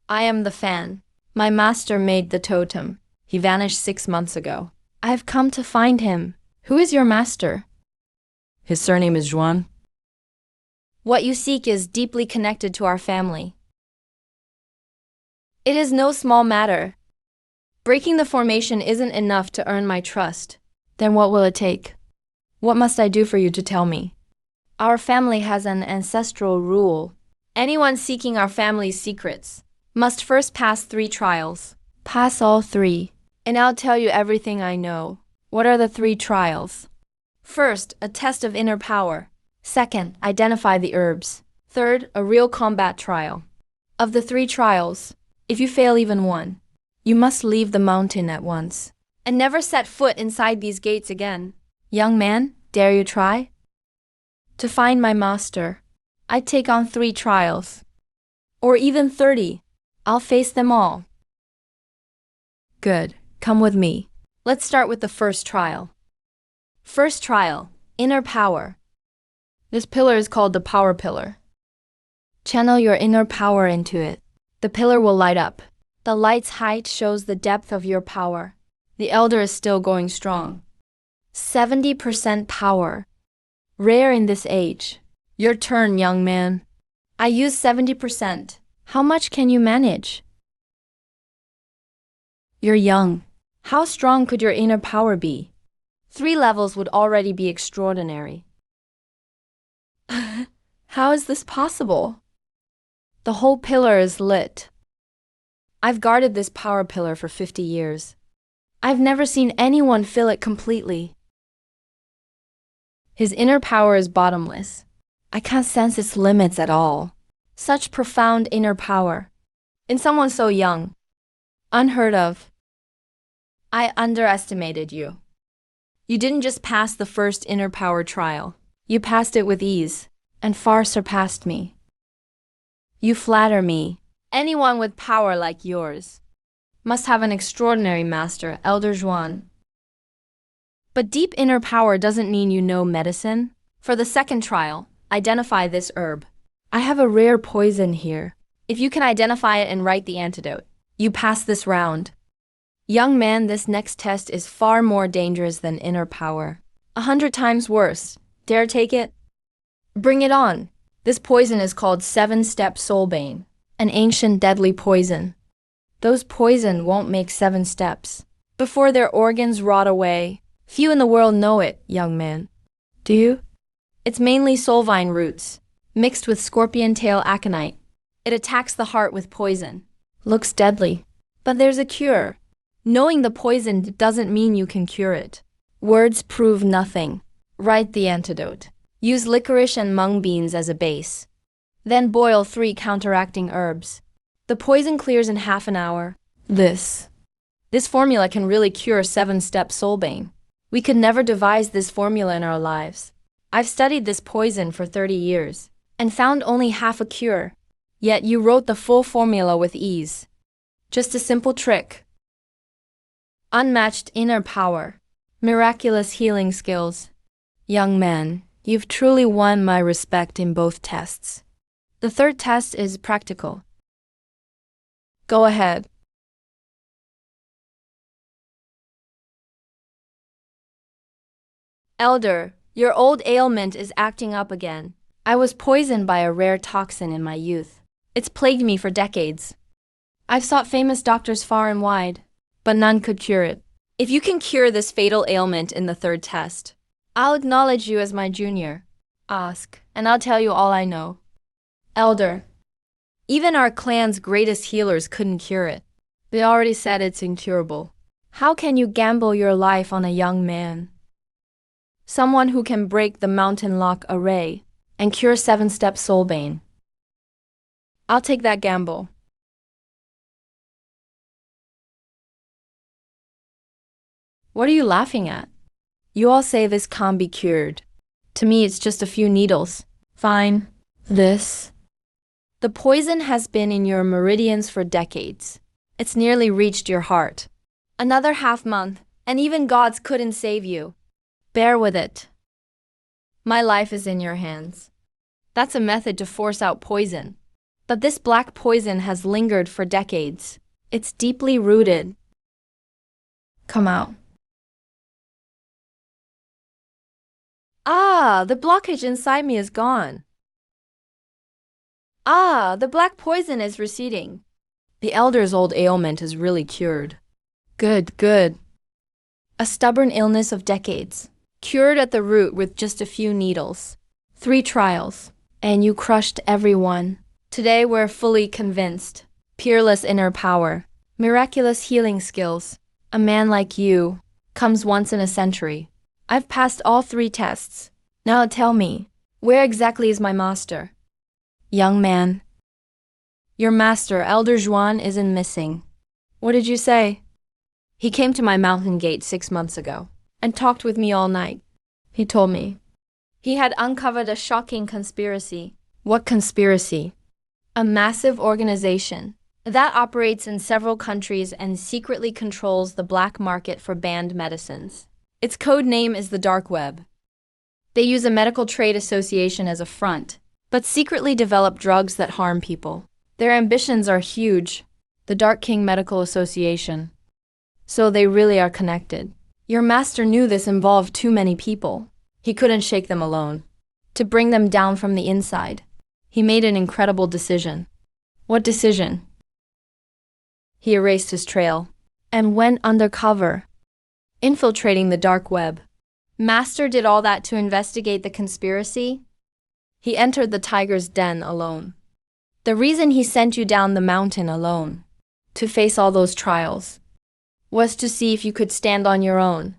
I am the fan. My master made the totem. He vanished 6 months ago. I've come to find him. Who is your master? His surname is Zhuan. What you seek is deeply connected to our family. It is no small matter. Breaking the formation isn't enough to earn my trust. Then what will it take? What must I do for you to tell me? Our family has an ancestral rule. Anyone seeking our family's secrets must first pass 3 trials. Pass all 3, and I'll tell you everything I know. What are the 3 trials? First, a test of inner power. Second, identify the herbs. Third, a real combat trial. Of the 3 trials, if you fail even one, you must leave the mountain at once, and never set foot inside these gates again. Young man, dare you try? To find my master, I'd take on 3 trials. Or even 30. I'll face them all. Good. Come with me. Let's start with the first trial. First trial, inner power. This pillar is called the power pillar. Channel your inner power into it. The pillar will light up. The light's height shows the depth of your power. The elder is still going strong. 70% power. Rare in this age. Your turn, young man. I use 70%. How much can you manage? You're young. How strong could your inner power be? 3 levels would already be extraordinary. How is this possible? The whole pillar is lit. I've guarded this power pillar for 50 years. I've never seen anyone fill it completely. His inner power is bottomless. I can't sense its limits at all. Such profound inner power. In someone so young. Unheard of. I underestimated you. You didn't just pass the first inner power trial. You passed it with ease, and far surpassed me. You flatter me. Anyone with power like yours must have an extraordinary master, Elder Juan. But deep inner power doesn't mean you know medicine. For the second trial, identify this herb. I have a rare poison here. If you can identify it and write the antidote, you pass this round. Young man, this next test is far more dangerous than inner power. 100 times worse. Dare take it? Bring it on. This poison is called 7-step soulbane, an ancient deadly poison. Those poisoned won't make 7 steps before their organs rot away. Few in the world know it, young man. Do you? It's mainly soulvine roots, mixed with scorpion tail aconite. It attacks the heart with poison. Looks deadly, but there's a cure. Knowing the poison doesn't mean you can cure it. Words prove nothing. Write the antidote. Use licorice and mung beans as a base. Then boil 3 counteracting herbs. The poison clears in half an hour. This formula can really cure 7-step soulbane. We could never devise this formula in our lives. I've studied this poison for 30 years and found only half a cure. Yet you wrote the full formula with ease. Just a simple trick. Unmatched inner power. Miraculous healing skills. Young man, you've truly won my respect in both tests. The third test is practical. Go ahead. Elder, your old ailment is acting up again. I was poisoned by a rare toxin in my youth. It's plagued me for decades. I've sought famous doctors far and wide, but none could cure it. If you can cure this fatal ailment in the third test, I'll acknowledge you as my junior. Ask, and I'll tell you all I know. Elder, even our clan's greatest healers couldn't cure it. They already said it's incurable. How can you gamble your life on a young man? Someone who can break the mountain lock array and cure 7-step soulbane. I'll take that gamble. What are you laughing at? You all say this can't be cured. To me, it's just a few needles. Fine. This. The poison has been in your meridians for decades. It's nearly reached your heart. Another half-month, and even gods couldn't save you. Bear with it. My life is in your hands. That's a method to force out poison. But this black poison has lingered for decades. It's deeply rooted. Come out. Ah, the blockage inside me is gone. Ah, the black poison is receding. The elder's old ailment is really cured. Good, good. A stubborn illness of decades, cured at the root with just a few needles. 3 trials, and you crushed everyone. Today we're fully convinced. Peerless inner power, miraculous healing skills. A man like you comes once in a century. I've passed all 3 tests. Now tell me, where exactly is my master? Young man, your master, Elder Juan, isn't missing. What did you say? He came to my mountain gate 6 months ago and talked with me all night. He told me he had uncovered a shocking conspiracy. What conspiracy? A massive organization that operates in several countries and secretly controls the black market for banned medicines. Its code name is the Dark Web. They use a medical trade association as a front, but secretly develop drugs that harm people. Their ambitions are huge, the Dark King Medical Association. So they really are connected. Your master knew this involved too many people. He couldn't shake them alone. To bring them down from the inside, he made an incredible decision. What decision? He erased his trail and went undercover, infiltrating the dark web. Master did all that to investigate the conspiracy? He entered the tiger's den alone. The reason he sent you down the mountain alone, to face all those trials, was to see if you could stand on your own.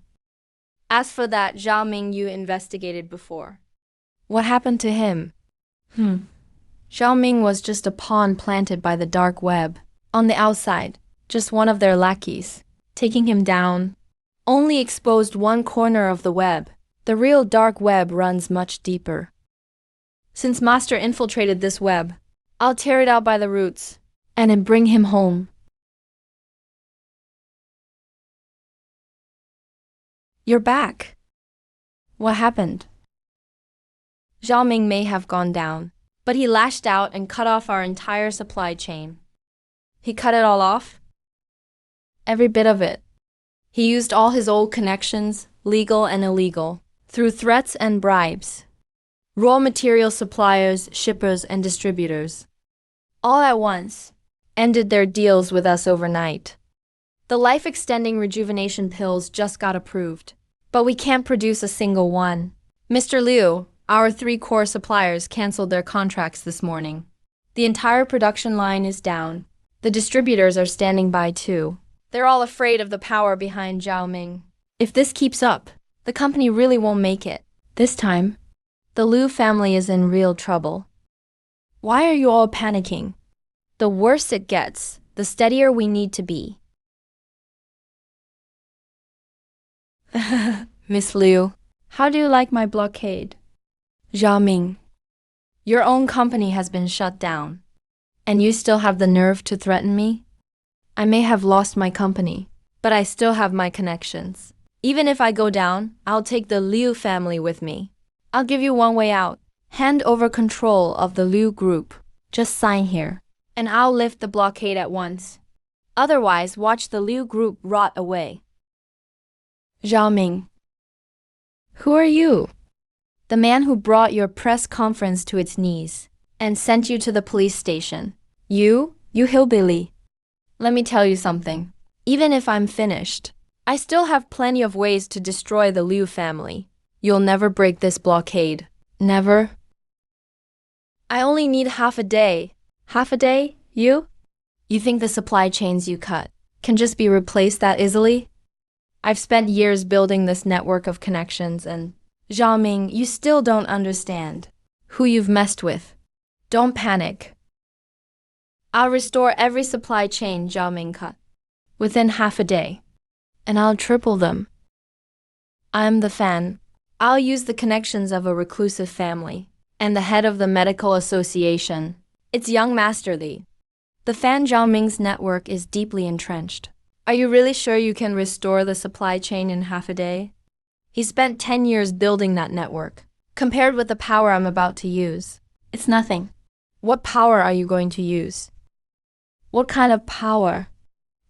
As for that Zhao Ming you investigated before, what happened to him? Zhao Ming was just a pawn planted by the dark web. On the outside, just one of their lackeys. Taking him down only exposed one corner of the web. The real dark web runs much deeper. Since Master infiltrated this web, I'll tear it out by the roots and then bring him home. You're back. What happened? Zhao Ming may have gone down, but he lashed out and cut off our entire supply chain. He cut it all off? Every bit of it. He used all his old connections, legal and illegal, through threats and bribes. Raw material suppliers, shippers, and distributors. All at once, ended their deals with us overnight. The life-extending rejuvenation pills just got approved, but we can't produce a single one. Mr. Liu, our 3 core suppliers canceled their contracts this morning. The entire production line is down. The distributors are standing by too. They're all afraid of the power behind Zhao Ming. If this keeps up, the company really won't make it. This time, the Liu family is in real trouble. Why are you all panicking? The worse it gets, the steadier we need to be. Miss Liu, how do you like my blockade? Zhao Ming, your own company has been shut down, and you still have the nerve to threaten me? I may have lost my company, but I still have my connections. Even if I go down, I'll take the Liu family with me. I'll give you one way out. Hand over control of the Liu group. Just sign here, and I'll lift the blockade at once. Otherwise, watch the Liu group rot away. Zhao Ming, who are you? The man who brought your press conference to its knees and sent you to the police station. You hillbilly. Let me tell you something. Even if I'm finished, I still have plenty of ways to destroy the Liu family. You'll never break this blockade. Never. I only need half a day. Half a day, you? You think the supply chains you cut can just be replaced that easily? I've spent years building this network of connections and Zhao Ming, you still don't understand who you've messed with. Don't panic. I'll restore every supply chain Zhao Ming cut within half a day, and I'll triple them. I'm the fan. I'll use the connections of a reclusive family and the head of the medical association. It's young Master Li. The fan Zhao Ming's network is deeply entrenched. Are you really sure you can restore the supply chain in half a day? He spent 10 years building that network. Compared with the power I'm about to use, it's nothing. What power are you going to use? What kind of power?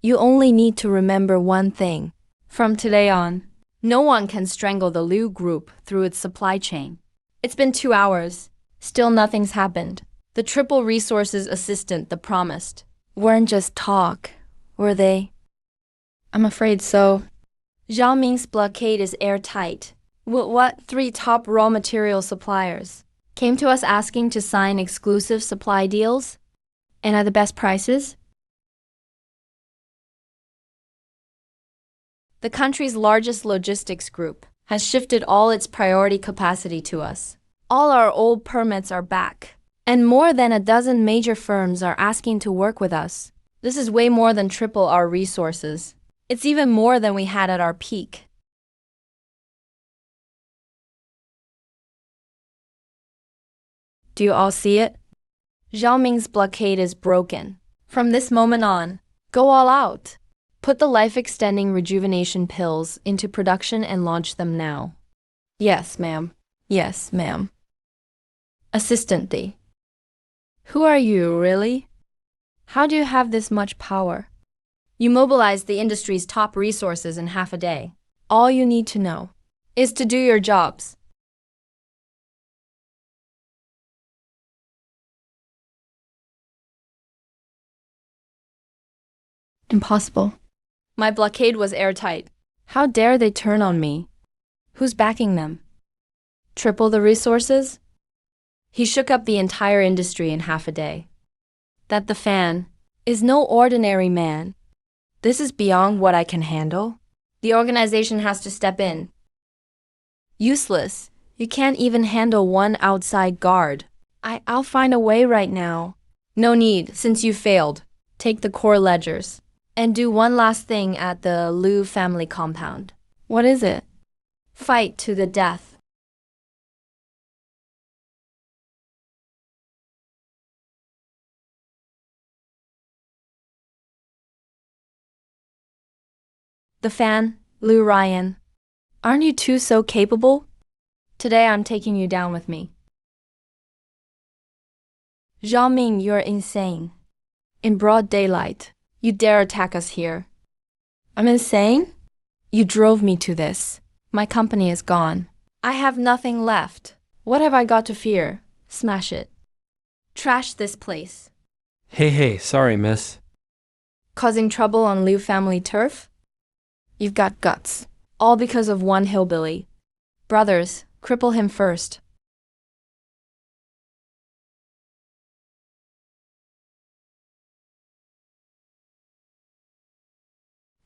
You only need to remember one thing. From today on, no one can strangle the Liu group through its supply chain. It's been 2 hours. Still nothing's happened. The triple resources assistant the promised weren't just talk, were they? I'm afraid so. Zhao Ming's blockade is airtight. What 3 top raw material suppliers came to us asking to sign exclusive supply deals? And at the best prices? The country's largest logistics group has shifted all its priority capacity to us. All our old permits are back, and more than a dozen major firms are asking to work with us. This is way more than triple our resources. It's even more than we had at our peak. Do you all see it? Zhao Ming's blockade is broken. From this moment on, go all out. Put the life-extending rejuvenation pills into production and launch them now. Yes, ma'am. Yes, ma'am. Assistant D. Who are you, really? How do you have this much power? You mobilize the industry's top resources in half a day. All you need to know is to do your jobs. Impossible. My blockade was airtight. How dare they turn on me? Who's backing them? Triple the resources? He shook up the entire industry in half a day. That the fan is no ordinary man. This is beyond what I can handle. The organization has to step in. Useless. You can't even handle one outside guard. I'll find a way right now. No need, since you failed. Take the core ledgers and do one last thing at the Liu family compound. What is it? Fight to the death. The fan, Liu Ryan. Aren't you two so capable? Today I'm taking you down with me. Zhao Ming, you're insane. In broad daylight, you dare attack us here. I'm insane? You drove me to this. My company is gone. I have nothing left. What have I got to fear? Smash it. Trash this place. Hey, sorry, miss. Causing trouble on Liu family turf? You've got guts. All because of one hillbilly. Brothers, cripple him first.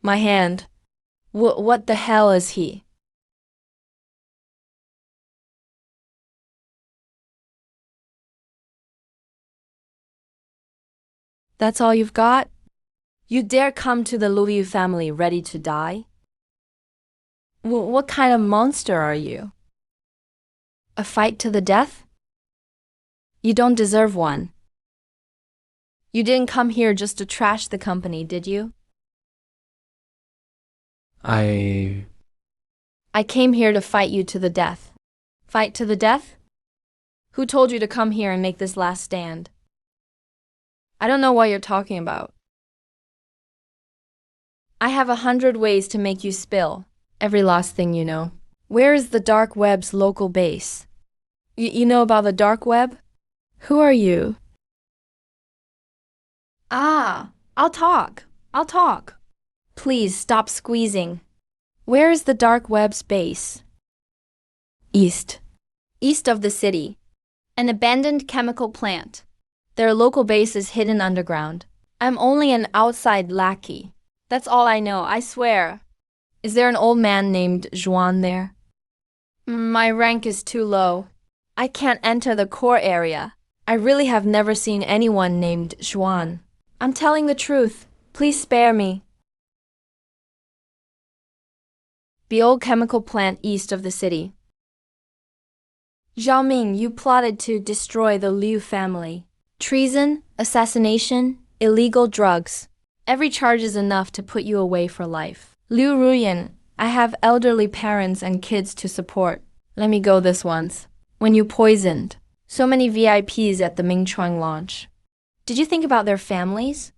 My hand. What the hell is he? That's all you've got? You dare come to the Liu family ready to die? What kind of monster are you? A fight to the death? You don't deserve one. You didn't come here just to trash the company, did you? I came here to fight you to the death. Fight to the death? Who told you to come here and make this last stand? I don't know what you're talking about. I have 100 ways to make you spill every last thing you know. Where is the dark web's local base? You know about the dark web? Who are you? I'll talk. Please stop squeezing. Where is the dark web's base? East of the city. An abandoned chemical plant. Their local base is hidden underground. I'm only an outside lackey. That's all I know, I swear. Is there an old man named Zhuan there? My rank is too low. I can't enter the core area. I really have never seen anyone named Zhuan. I'm telling the truth. Please spare me. The old chemical plant east of the city. Zhao Ming, you plotted to destroy the Liu family. Treason, assassination, illegal drugs. Every charge is enough to put you away for life. Liu Ruyan, I have elderly parents and kids to support. Let me go this once. When you poisoned so many VIPs at the Mingchuang launch. Did you think about their families?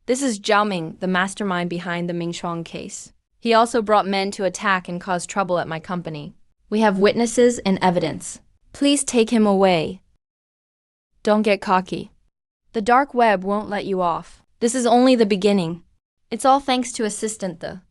This is Zhao Ming, the mastermind behind the Mingchuang case. He also brought men to attack and cause trouble at my company. We have witnesses and evidence. Please take him away. Don't get cocky. The dark web won't let you off. This is only the beginning. It's all thanks to Assistant The.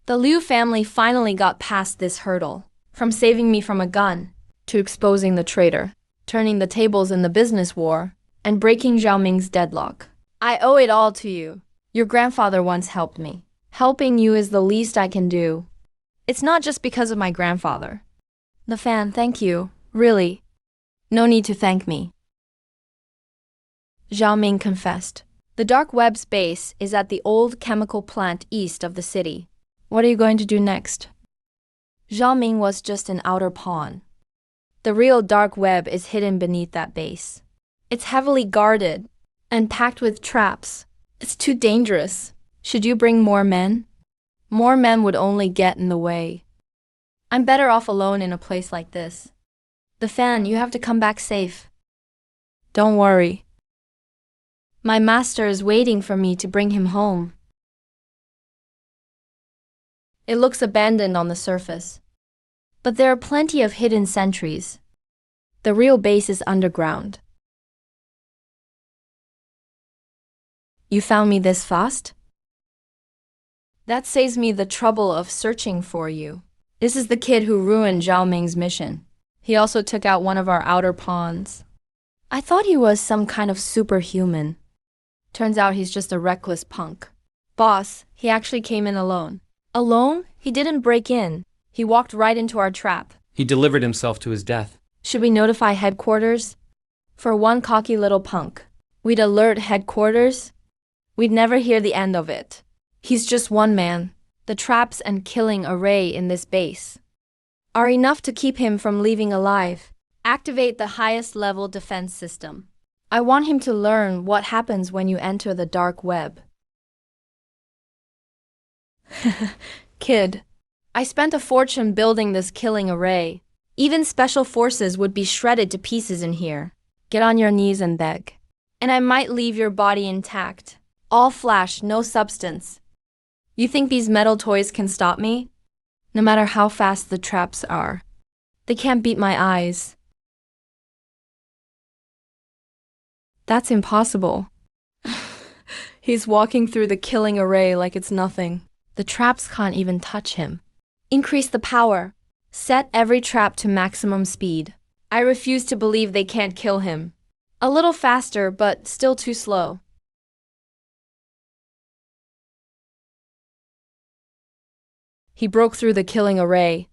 The Liu family finally got past this hurdle. From saving me from a gun, to exposing the traitor, turning the tables in the business war, and breaking Zhao Ming's deadlock. I owe it all to you. Your grandfather once helped me. Helping you is the least I can do. It's not just because of my grandfather. The fan, thank you. Really. No need to thank me. Zhao Ming confessed. The dark web's base is at the old chemical plant east of the city. What are you going to do next? Zhao Ming was just an outer pawn. The real dark web is hidden beneath that base. It's heavily guarded, and packed with traps. It's too dangerous. Should you bring more men? More men would only get in the way. I'm better off alone in a place like this. The fan, you have to come back safe. Don't worry. My master is waiting for me to bring him home. It looks abandoned on the surface, but there are plenty of hidden sentries. The real base is underground. You found me this fast? That saves me the trouble of searching for you. This is the kid who ruined Zhao Ming's mission. He also took out one of our outer pawns. I thought he was some kind of superhuman. Turns out he's just a reckless punk. Boss, he actually came in alone. Alone? He didn't break in. He walked right into our trap. He delivered himself to his death. Should we notify headquarters? For one cocky little punk, we'd alert headquarters? We'd never hear the end of it. He's just one man. The traps and killing array in this base are enough to keep him from leaving alive. Activate the highest level defense system. I want him to learn what happens when you enter the dark web. Kid, I spent a fortune building this killing array. Even special forces would be shredded to pieces in here. Get on your knees and beg. And I might leave your body intact. All flash, no substance. You think these metal toys can stop me? No matter how fast the traps are. They can't beat my eyes. That's impossible. He's walking through the killing array like it's nothing. The traps can't even touch him. Increase the power. Set every trap to maximum speed. I refuse to believe they can't kill him. A little faster, but still too slow. He broke through the killing array.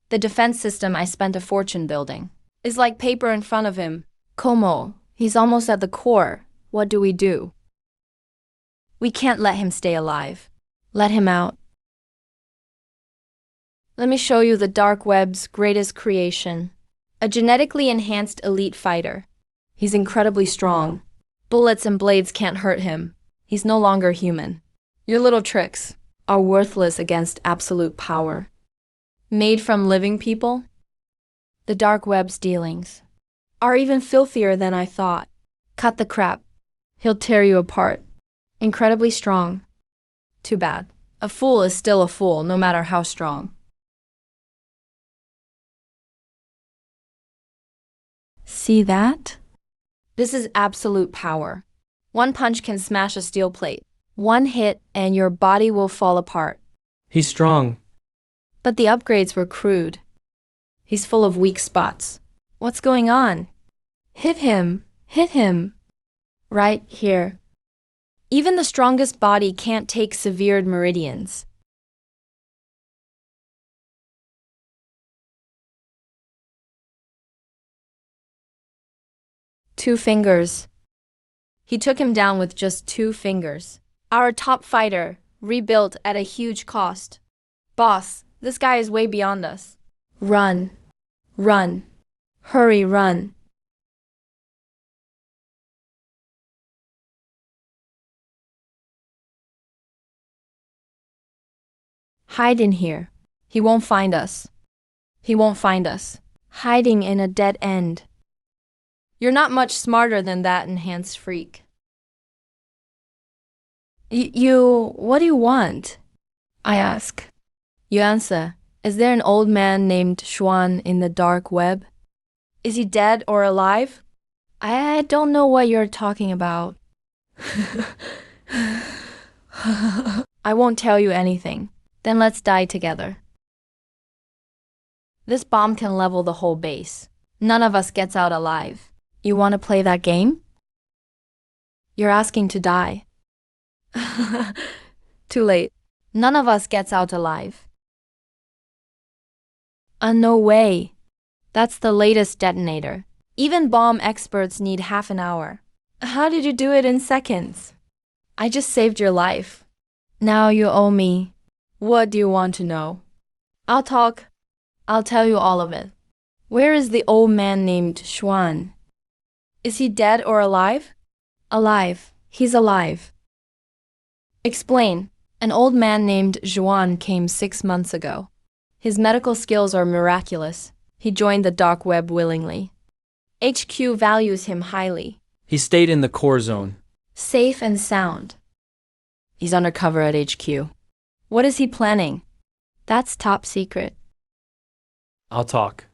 The defense system I spent a fortune building is like paper in front of him. Como, he's almost at the core. What do we do? We can't let him stay alive. Let him out. Let me show you the dark web's greatest creation. A genetically enhanced elite fighter. He's incredibly strong. Bullets and blades can't hurt him. He's no longer human. Your little tricks are worthless against absolute power. Made from living people? The dark web's dealings are even filthier than I thought. Cut the crap. He'll tear you apart. Incredibly strong. Too bad. A fool is still a fool, no matter how strong. See that? This is absolute power. One punch can smash a steel plate. One hit and your body will fall apart. He's strong. But the upgrades were crude. He's full of weak spots. What's going on? Hit him. Hit him. Right here. Even the strongest body can't take severed meridians. Two fingers. He took him down with just 2 fingers. Our top fighter, rebuilt at a huge cost. Boss, this guy is way beyond us. Run. Run. Hurry, run. Hide in here. He won't find us. He won't find us. Hiding in a dead end. You're not much smarter than that enhanced freak. What do you want? I ask. You answer, is there an old man named Xuan in the dark web? Is he dead or alive? I don't know what you're talking about. I won't tell you anything. Then let's die together. This bomb can level the whole base. None of us gets out alive. You want to play that game? You're asking to die. Too late. None of us gets out alive. No way. That's the latest detonator. Even bomb experts need half an hour. How did you do it in seconds? I just saved your life. Now you owe me. What do you want to know? I'll talk. I'll tell you all of it. Where is the old man named Xuan? Is he dead or alive? Alive. He's alive. Explain. An old man named Juan came 6 months ago. His medical skills are miraculous. He joined the dark web willingly. HQ values him highly. He stayed in the core zone. Safe and sound. He's undercover at HQ. What is he planning? That's top secret. I'll talk.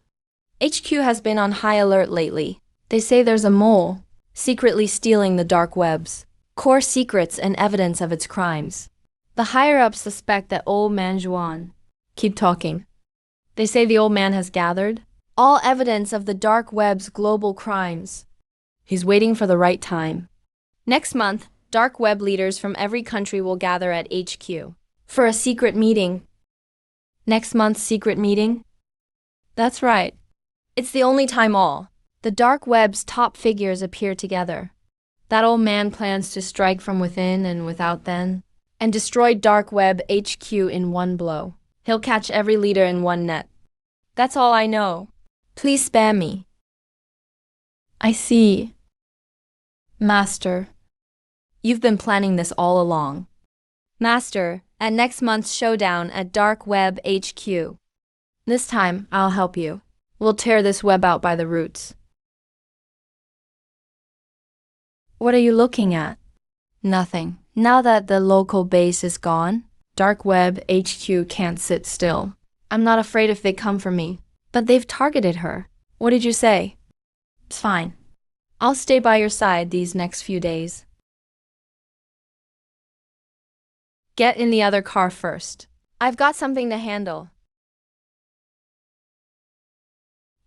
HQ has been on high alert lately. They say there's a mole secretly stealing the dark webs, core secrets and evidence of its crimes. The higher-ups suspect that old man Juan. Keep talking. They say the old man has gathered all evidence of the dark web's global crimes. He's waiting for the right time. Next month, dark web leaders from every country will gather at HQ for a secret meeting. Next month's secret meeting? That's right. It's the only time the dark web's top figures appear together. That old man plans to strike from within and without then, and destroy dark web HQ in one blow. He'll catch every leader in one net. That's all I know. Please spare me. I see. Master, you've been planning this all along. Master, at next month's showdown at Dark Web HQ. This time, I'll help you. We'll tear this web out by the roots. What are you looking at? Nothing. Now that the local base is gone, Dark Web HQ can't sit still. I'm not afraid if they come for me. But they've targeted her. What did you say? It's fine. I'll stay by your side these next few days. Get in the other car first. I've got something to handle.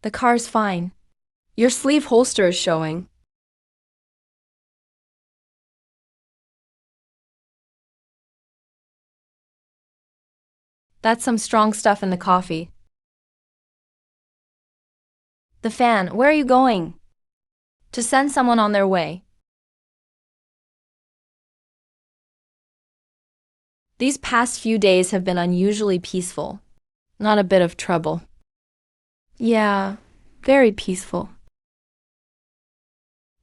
The car's fine. Your sleeve holster is showing. That's some strong stuff in the coffee. The fan, where are you going? To send someone on their way. These past few days have been unusually peaceful. Not a bit of trouble. Yeah, very peaceful.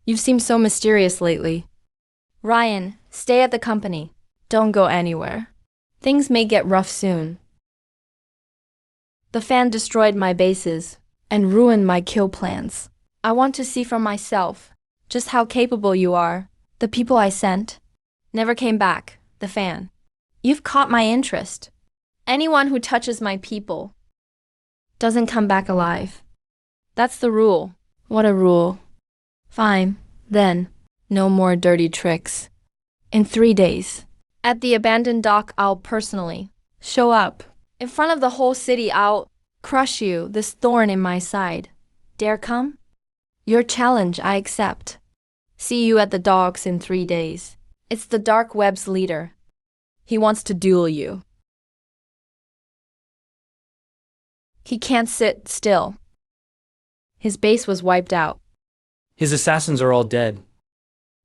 You've seemed so mysterious lately. Ryan, stay at the company. Don't go anywhere. Things may get rough soon. The fan destroyed my bases and ruined my kill plans. I want to see for myself just how capable you are. The people I sent never came back. The fan. You've caught my interest. Anyone who touches my people doesn't come back alive. That's the rule. What a rule. Fine, then. No more dirty tricks. In 3 days. At the abandoned dock, I'll personally show up. In front of the whole city, I'll crush you, this thorn in my side. Dare come? Your challenge, I accept. See you at the docks in 3 days. It's the dark web's leader. He wants to duel you. He can't sit still. His base was wiped out. His assassins are all dead.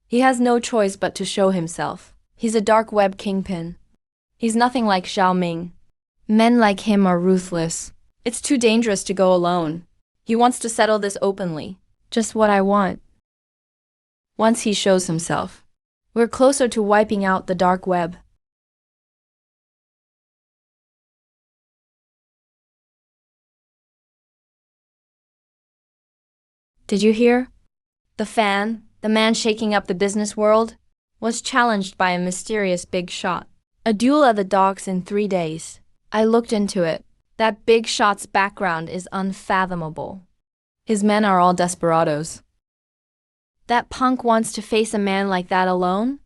He has no choice but to show himself. He's a dark web kingpin. He's nothing like Xiao Ming. Men like him are ruthless. It's too dangerous to go alone. He wants to settle this openly. Just what I want. Once he shows himself, we're closer to wiping out the dark web. Did you hear? The fan, the man shaking up the business world, was challenged by a mysterious big shot. A duel at the docks in 3 days. I looked into it. That big shot's background is unfathomable. His men are all desperados. That punk wants to face a man like that alone?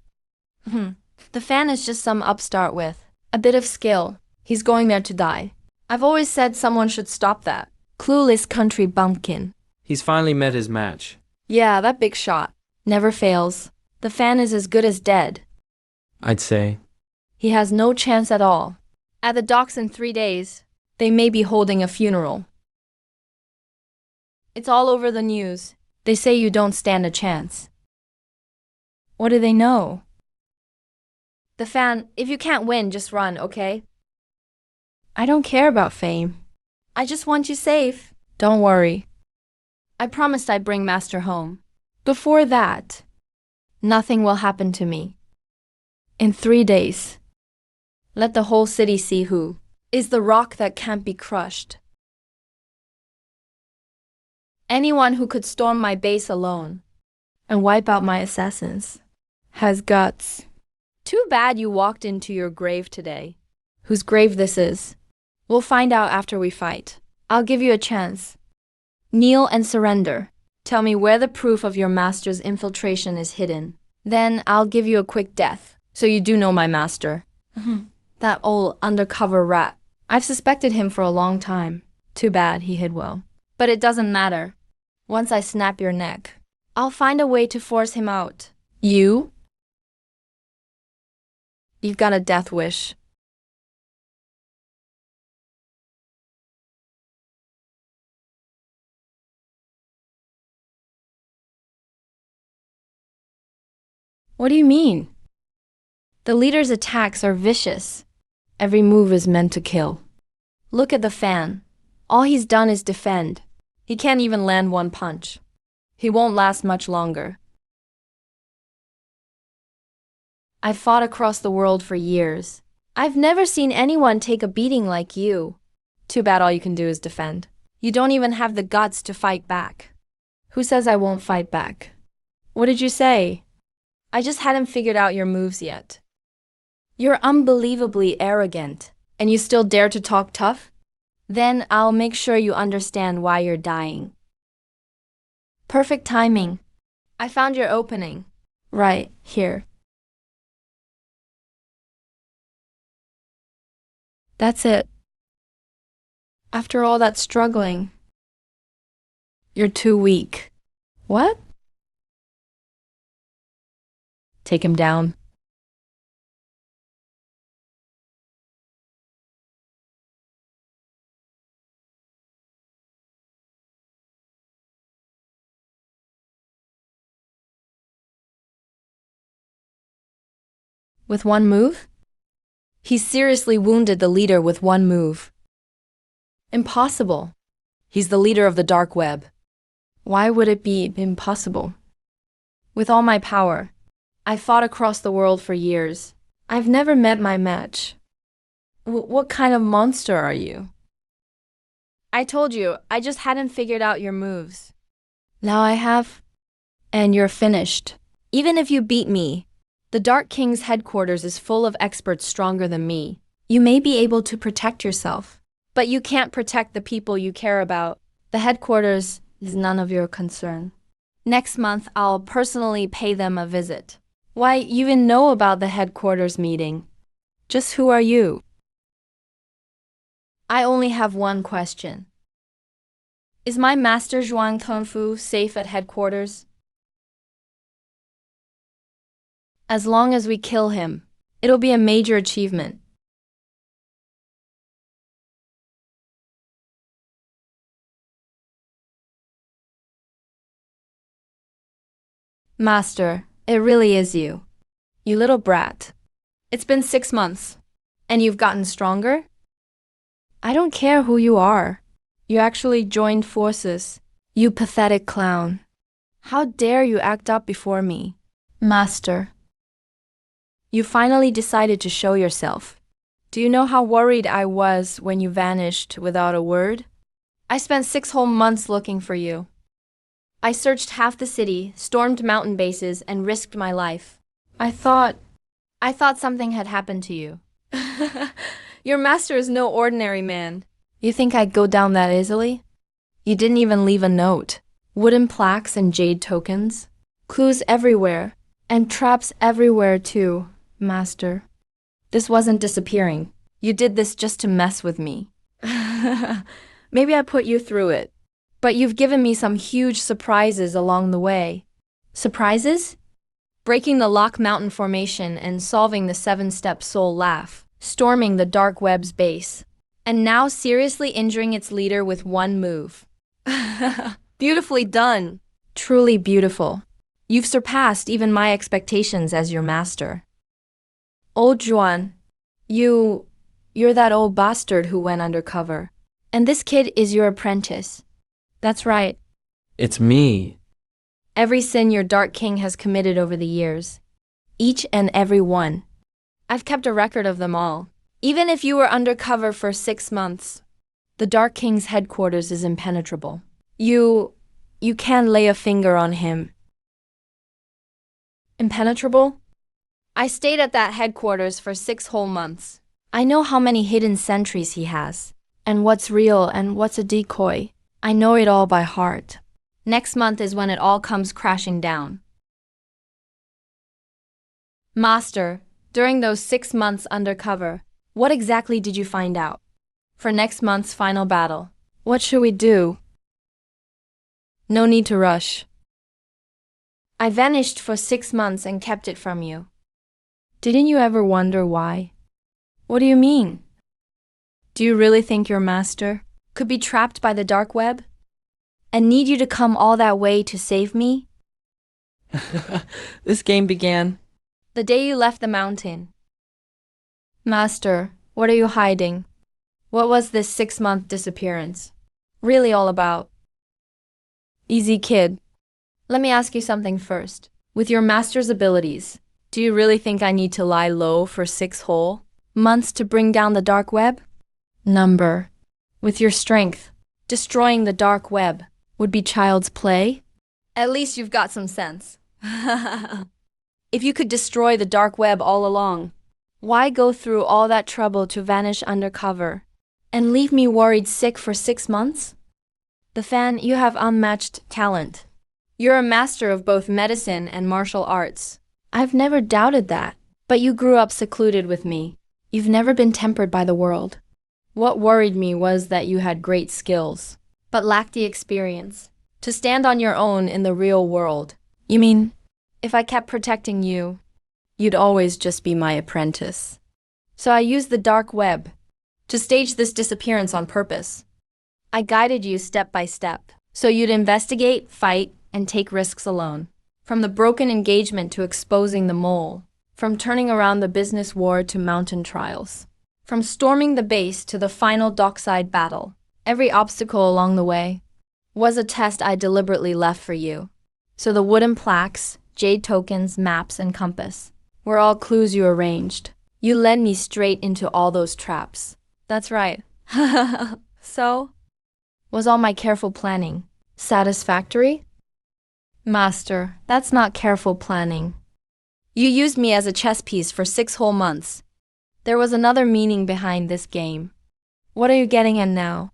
The fan is just some upstart with a bit of skill. He's going there to die. I've always said someone should stop that. Clueless country bumpkin. He's finally met his match. Yeah, that big shot. Never fails. The fan is as good as dead. I'd say. He has no chance at all. At the docks in 3 days, they may be holding a funeral. It's all over the news. They say you don't stand a chance. What do they know? The fan, if you can't win, just run, okay? I don't care about fame. I just want you safe. Don't worry. I promised I'd bring Master home. Before that, Nothing will happen to me. In 3 days, let the whole city see who is the rock that can't be crushed. Anyone who could storm my base alone and wipe out my assassins has guts. Too bad you walked into your grave today. Whose grave this is, we'll find out after we fight. I'll give you a chance. Kneel and surrender. Tell me where the proof of your master's infiltration is hidden. Then I'll give you a quick death, so you do know my master. That old undercover rat. I've suspected him for a long time. Too bad he hid well. But it doesn't matter. Once I snap your neck, I'll find a way to force him out. You? You've got a death wish. What do you mean? The leader's attacks are vicious. Every move is meant to kill. Look at the fan. All he's done is defend. He can't even land one punch. He won't last much longer. I've fought across the world for years. I've never seen anyone take a beating like you. Too bad all you can do is defend. You don't even have the guts to fight back. Who says I won't fight back? What did you say? I just hadn't figured out your moves yet. You're unbelievably arrogant, and you still dare to talk tough? Then I'll make sure you understand why you're dying. Perfect timing. I found your opening. Right here. That's it. After all that struggling, you're too weak. What? Take him down. With one move? He seriously wounded the leader with one move. Impossible. He's the leader of the dark web. Why would it be impossible? With all my power, I fought across the world for years. I've never met my match. What kind of monster are you? I told you, I just hadn't figured out your moves. Now I have, and you're finished. Even if you beat me, the Dark King's headquarters is full of experts stronger than me. You may be able to protect yourself, but you can't protect the people you care about. The headquarters is none of your concern. Next month, I'll personally pay them a visit. Why, you even know about the headquarters meeting. Just who are you? I only have one question. Is my master Zhuang Tongfu safe at headquarters? As long as we kill him, it'll be a major achievement. Master, it really is you. You little brat. It's been 6 months, and you've gotten stronger? I don't care who you are. You actually joined forces. You pathetic clown. How dare you act up before me? Master. You finally decided to show yourself. Do you know how worried I was when you vanished without a word? I spent 6 whole months looking for you. I searched half the city, stormed mountain bases, and risked my life. I thought something had happened to you. Your master is no ordinary man. You think I'd go down that easily? You didn't even leave a note. Wooden plaques and jade tokens. Clues everywhere. And traps everywhere too, Master. This wasn't disappearing. You did this just to mess with me. Maybe I put you through it. But you've given me some huge surprises along the way. Surprises? Breaking the Lock Mountain formation and solving the 7-step soul laugh. Storming the dark web's base. And now seriously injuring its leader with one move. Beautifully done. Truly beautiful. You've surpassed even my expectations as your master. Old Juan, you're that old bastard who went undercover. And this kid is your apprentice. That's right. It's me. Every sin your Dark King has committed over the years. Each and every one. I've kept a record of them all. Even if you were undercover for 6 months, the Dark King's headquarters is impenetrable. You can't lay a finger on him. Impenetrable? I stayed at that headquarters for 6 whole months. I know how many hidden sentries he has, and what's real and what's a decoy. I know it all by heart. Next month is when it all comes crashing down. Master, during those 6 months undercover, what exactly did you find out? For next month's final battle, what should we do? No need to rush. I vanished for 6 months and kept it from you. Didn't you ever wonder why? What do you mean? Do you really think your master could be trapped by the dark web? And need you to come all that way to save me? This game began The day you left the mountain. Master, what are you hiding? What was this 6-month disappearance really all about? Easy, kid. Let me ask you something first. With your master's abilities, do you really think I need to lie low for 6 whole months to bring down the dark web? Number. With your strength, destroying the dark web would be child's play? At least you've got some sense. If you could destroy the dark web all along, why go through all that trouble to vanish undercover and leave me worried sick for 6 months? The Fan, you have unmatched talent. You're a master of both medicine and martial arts. I've never doubted that, but you grew up secluded with me. You've never been tempered by the world. What worried me was that you had great skills, but lacked the experience to stand on your own in the real world. You mean, if I kept protecting you, you'd always just be my apprentice. So I used the dark web to stage this disappearance on purpose. I guided you step by step, so you'd investigate, fight, and take risks alone. From the broken engagement to exposing the mole, from turning around the business war to mountain trials, from storming the base to the final dockside battle, every obstacle along the way was a test I deliberately left for you. So the wooden plaques, jade tokens, maps, and compass were all clues you arranged. You led me straight into all those traps. That's right. So, was all my careful planning satisfactory? Master, that's not careful planning. You used me as a chess piece for 6 whole months. There was another meaning behind this game. What are you getting at now?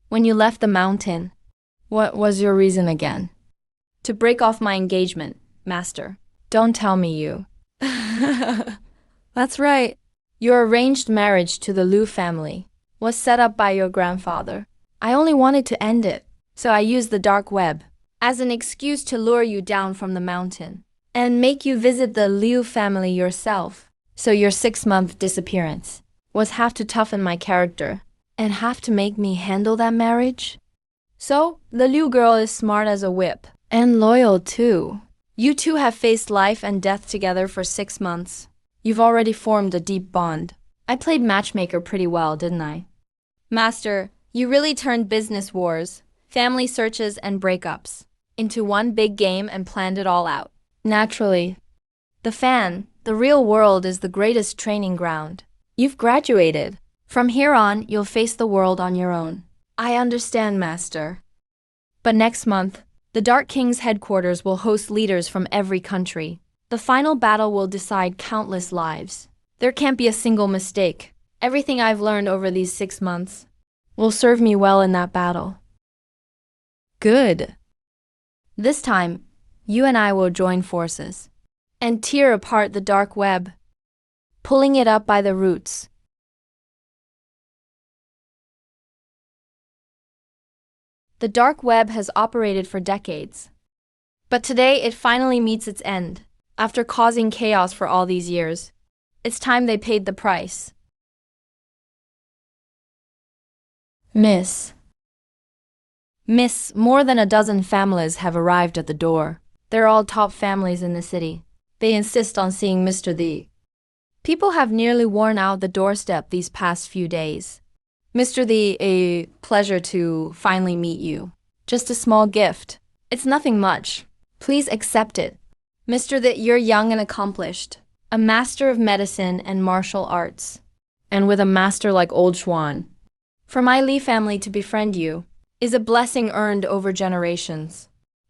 When you left the mountain, what was your reason again? To break off my engagement, Master. Don't tell me you. That's right. Your arranged marriage to the Liu family was set up by your grandfather. I only wanted to end it, so I used the dark web as an excuse to lure you down from the mountain and make you visit the Liu family yourself. So your 6-month disappearance was half to toughen my character and half to make me handle that marriage. So the Liu girl is smart as a whip and loyal too. You two have faced life and death together for 6 months. You've already formed a deep bond. I played matchmaker pretty well, didn't I? Master, you really turned business wars, family searches, and breakups into one big game and planned it all out. Naturally. The Fan, the real world is the greatest training ground. You've graduated. From here on, you'll face the world on your own. I understand, Master. But next month, the Dark King's headquarters will host leaders from every country. The final battle will decide countless lives. There can't be a single mistake. Everything I've learned over these 6 months will serve me well in that battle. Good. This time, you and I will join forces and tear apart the dark web, pulling it up by the roots. The dark web has operated for decades, but today it finally meets its end. After causing chaos for all these years, it's time they paid the price. Miss, more than a dozen families have arrived at the door. They're all top families in the city. They insist on seeing Mr. The. People have nearly worn out the doorstep these past few days. Mr. The, a pleasure to finally meet you. Just a small gift. It's nothing much. Please accept it. Mr. That you're young and accomplished, a master of medicine and martial arts, and with a master like Old Schwan. For my Lee family to befriend you is a blessing earned over generations.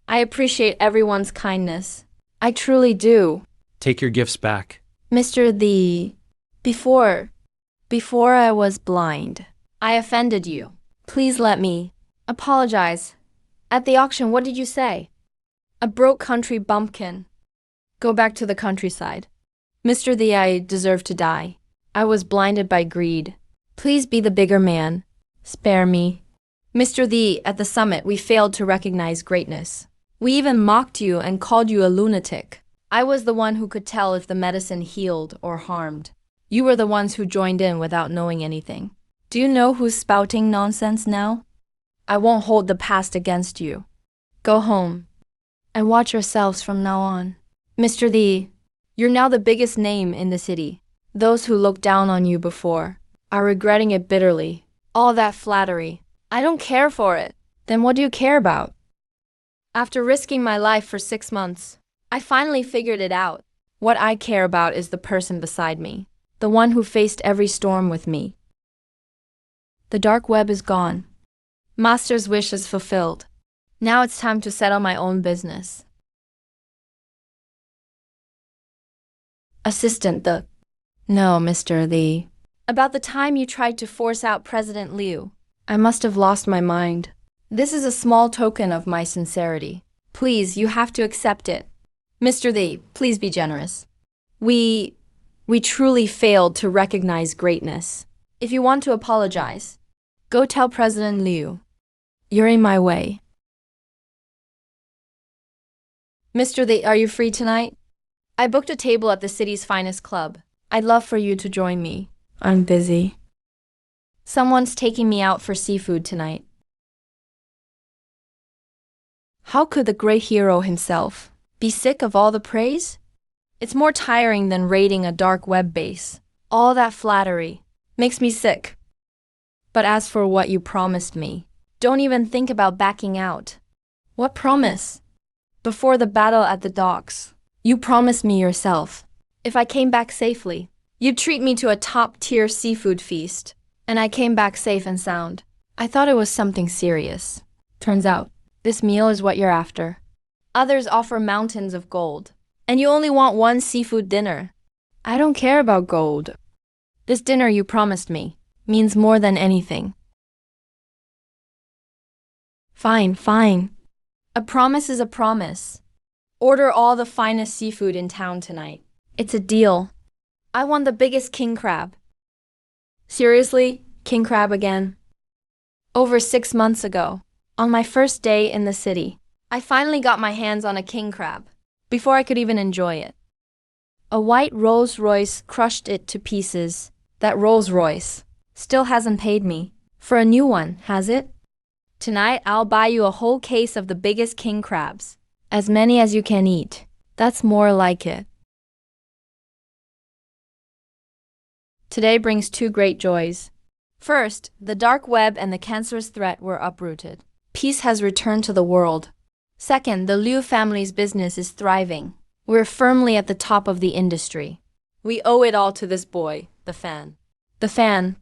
I appreciate everyone's kindness. I truly do. Take your gifts back. Mr. The... Before I was blind, I offended you. Please let me apologize. At the auction, what did you say? A broke country bumpkin. Go back to the countryside. Mr. The, I deserve to die. I was blinded by greed. Please be the bigger man. Spare me. Mr. The, at the summit, we failed to recognize greatness. We even mocked you and called you a lunatic. I was the one who could tell if the medicine healed or harmed. You were the ones who joined in without knowing anything. Do you know who's spouting nonsense now? I won't hold the past against you. Go home and watch yourselves from now on. Mr. The, you're now the biggest name in the city. Those who looked down on you before are regretting it bitterly. All that flattery. I don't care for it. Then what do you care about? After risking my life for 6 months, I finally figured it out. What I care about is the person beside me, the one who faced every storm with me. The dark web is gone. Master's wish is fulfilled. Now it's time to settle my own business. Assistant the... No, Mr. Lee. About the time you tried to force out President Liu, I must have lost my mind. This is a small token of my sincerity. Please, you have to accept it. Mr. Lee, please be generous. We truly failed to recognize greatness. If you want to apologize, go tell President Liu. You're in my way. Mr. Lee, are you free tonight? I booked a table at the city's finest club. I'd love for you to join me. I'm busy. Someone's taking me out for seafood tonight. How could the great hero himself be sick of all the praise? It's more tiring than raiding a dark web base. All that flattery makes me sick. But as for what you promised me, don't even think about backing out. What promise? Before the battle at the docks, you promised me yourself, if I came back safely, you'd treat me to a top-tier seafood feast. And I came back safe and sound. I thought it was something serious. Turns out, this meal is what you're after. Others offer mountains of gold, and you only want one seafood dinner. I don't care about gold. This dinner you promised me means more than anything. Fine. A promise is a promise. Order all the finest seafood in town tonight. It's a deal. I want the biggest king crab. Seriously, king crab again? Over 6 months ago, on my first day in the city, I finally got my hands on a king crab, before I could even enjoy it. A white Rolls Royce crushed it to pieces. That Rolls Royce still hasn't paid me for a new one, has it? Tonight, I'll buy you a whole case of the biggest king crabs. As many as you can eat. That's more like it. Today brings 2 great joys. First, the dark web and the cancerous threat were uprooted. Peace has returned to the world. Second, the Liu family's business is thriving. We're firmly at the top of the industry. We owe it all to this boy, the fan. The fan.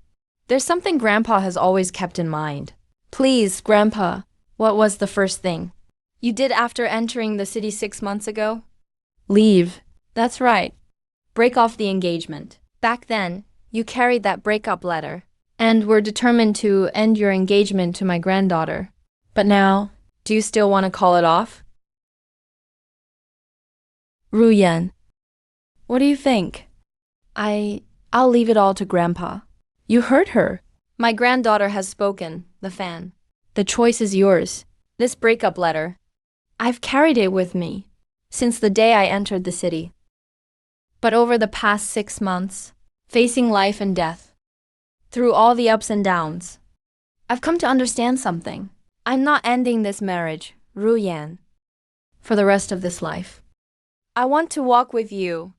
There's something Grandpa has always kept in mind. Please, Grandpa, what was the first thing you did after entering the city 6 months ago? Leave. That's right. Break off the engagement. Back then, you carried that breakup letter and were determined to end your engagement to my granddaughter. But now, do you still want to call it off? Ru Yan, what do you think? I'll leave it all to Grandpa. You heard her. My granddaughter has spoken, the fan. The choice is yours. This breakup letter, I've carried it with me since the day I entered the city. But over the past 6 months, facing life and death, through all the ups and downs, I've come to understand something. I'm not ending this marriage, Ru Yan, for the rest of this life. I want to walk with you.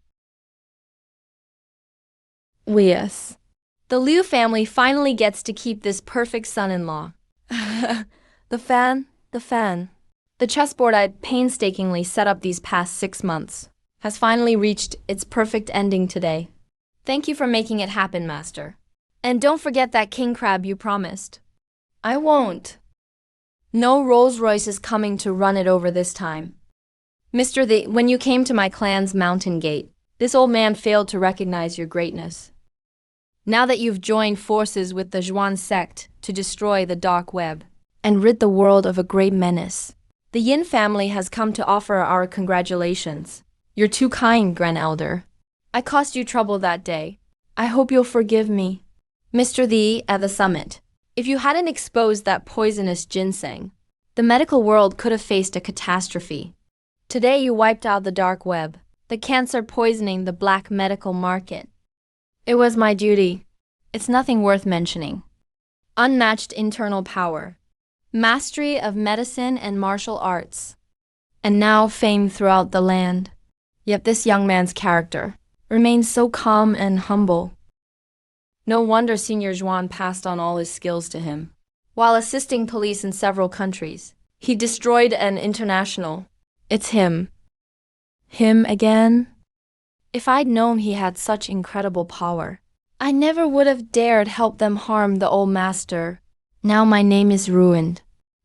Yes. The Liu family finally gets to keep this perfect son-in-law. The fan. The chessboard I'd painstakingly set up these past 6 months has finally reached its perfect ending today. Thank you for making it happen, Master. And don't forget that king crab you promised. I won't. No Rolls Royce is coming to run it over this time. When you came to my clan's mountain gate, this old man failed to recognize your greatness. Now that you've joined forces with the Zhuan sect to destroy the dark web and rid the world of a great menace, the Yin family has come to offer our congratulations. You're too kind, Grand Elder. I caused you trouble that day. I hope you'll forgive me. Mr. Li, at the summit, if you hadn't exposed that poisonous ginseng, the medical world could have faced a catastrophe. Today you wiped out the dark web, the cancer poisoning the black medical market. It was my duty. It's nothing worth mentioning. Unmatched internal power, mastery of medicine and martial arts, and now fame throughout the land. Yet this young man's character remains so calm and humble. No wonder Senior Zhuan passed on all his skills to him. While assisting police in several countries, he destroyed an international. It's him. Him again? If I'd known he had such incredible power, I never would have dared help them harm the old master. Now my name is ruined.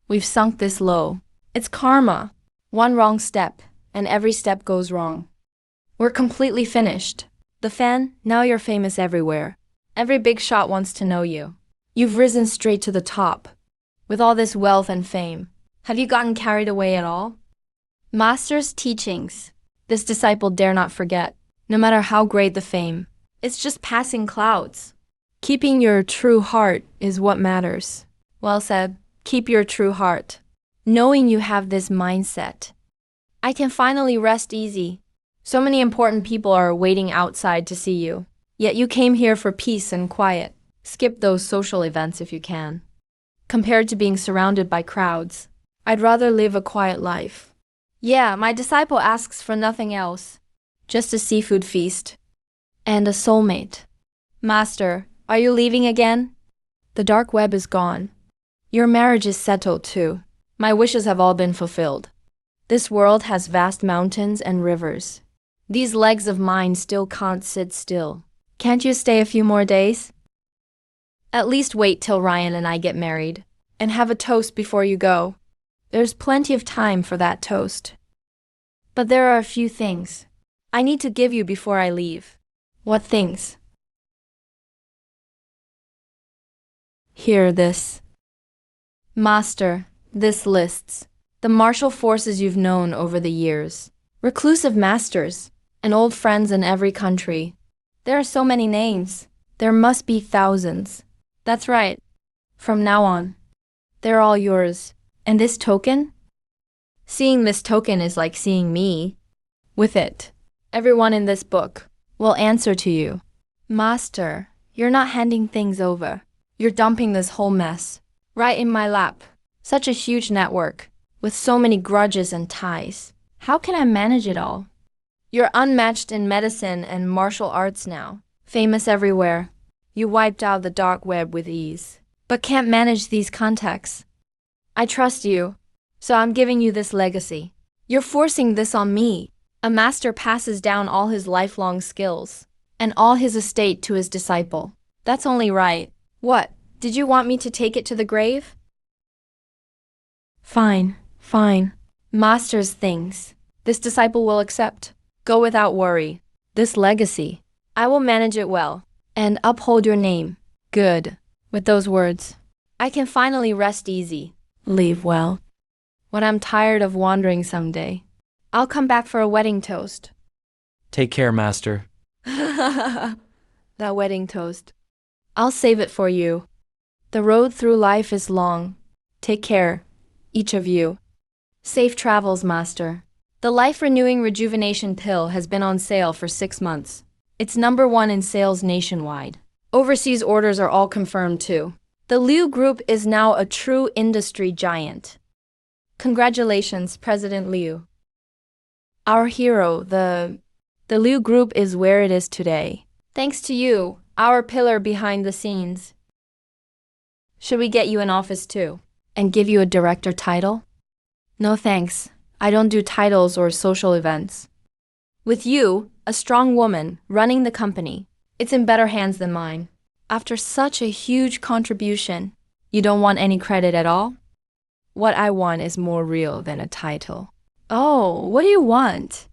We've sunk this low. It's karma. One wrong step, and every step goes wrong. We're completely finished. The Fan, now you're famous everywhere. Every big shot wants to know you. You've risen straight to the top. With all this wealth and fame, have you gotten carried away at all? Master's teachings, this disciple dare not forget, no matter how great the fame. It's just passing clouds. Keeping your true heart is what matters. Well said. Keep your true heart. Knowing you have this mindset, I can finally rest easy. So many important people are waiting outside to see you. Yet you came here for peace and quiet. Skip those social events if you can. Compared to being surrounded by crowds, I'd rather live a quiet life. Yeah, my disciple asks for nothing else. Just a seafood feast. And a soulmate. Master, are you leaving again? The dark web is gone. Your marriage is settled too. My wishes have all been fulfilled. This world has vast mountains and rivers. These legs of mine still can't sit still. Can't you stay a few more days? At least wait till Ryan and I get married, and have a toast before you go. There's plenty of time for that toast. But there are a few things I need to give you before I leave. What things? Hear this. Master, this lists the martial forces you've known over the years. Reclusive masters, and old friends in every country. There are so many names. There must be thousands. That's right. From now on, they're all yours. And this token? Seeing this token is like seeing me. With it, everyone in this book will answer to you. Master, you're not handing things over. You're dumping this whole mess right in my lap. Such a huge network, with so many grudges and ties. How can I manage it all? You're unmatched in medicine and martial arts now, famous everywhere. You wiped out the dark web with ease, but can't manage these contacts. I trust you, so I'm giving you this legacy. You're forcing this on me. A master passes down all his lifelong skills and all his estate to his disciple. That's only right. What? Did you want me to take it to the grave? Fine, fine. Master's things. This disciple will accept. Go without worry. This legacy, I will manage it well and uphold your name. Good. With those words, I can finally rest easy. Leave well. When I'm tired of wandering someday, I'll come back for a wedding toast. Take care, Master. That wedding toast. I'll save it for you. The road through life is long. Take care, each of you. Safe travels, Master. The life-renewing rejuvenation pill has been on sale for 6 months. It's #1 in sales nationwide. Overseas orders are all confirmed too. The Liu Group is now a true industry giant. Congratulations, President Liu. Our hero, the Liu Group is where it is today. Thanks to you, our pillar behind the scenes. Should we get you an office too? And give you a director title? No thanks. I don't do titles or social events. With you, a strong woman, running the company, it's in better hands than mine. After such a huge contribution, you don't want any credit at all? What I want is more real than a title. Oh, what do you want?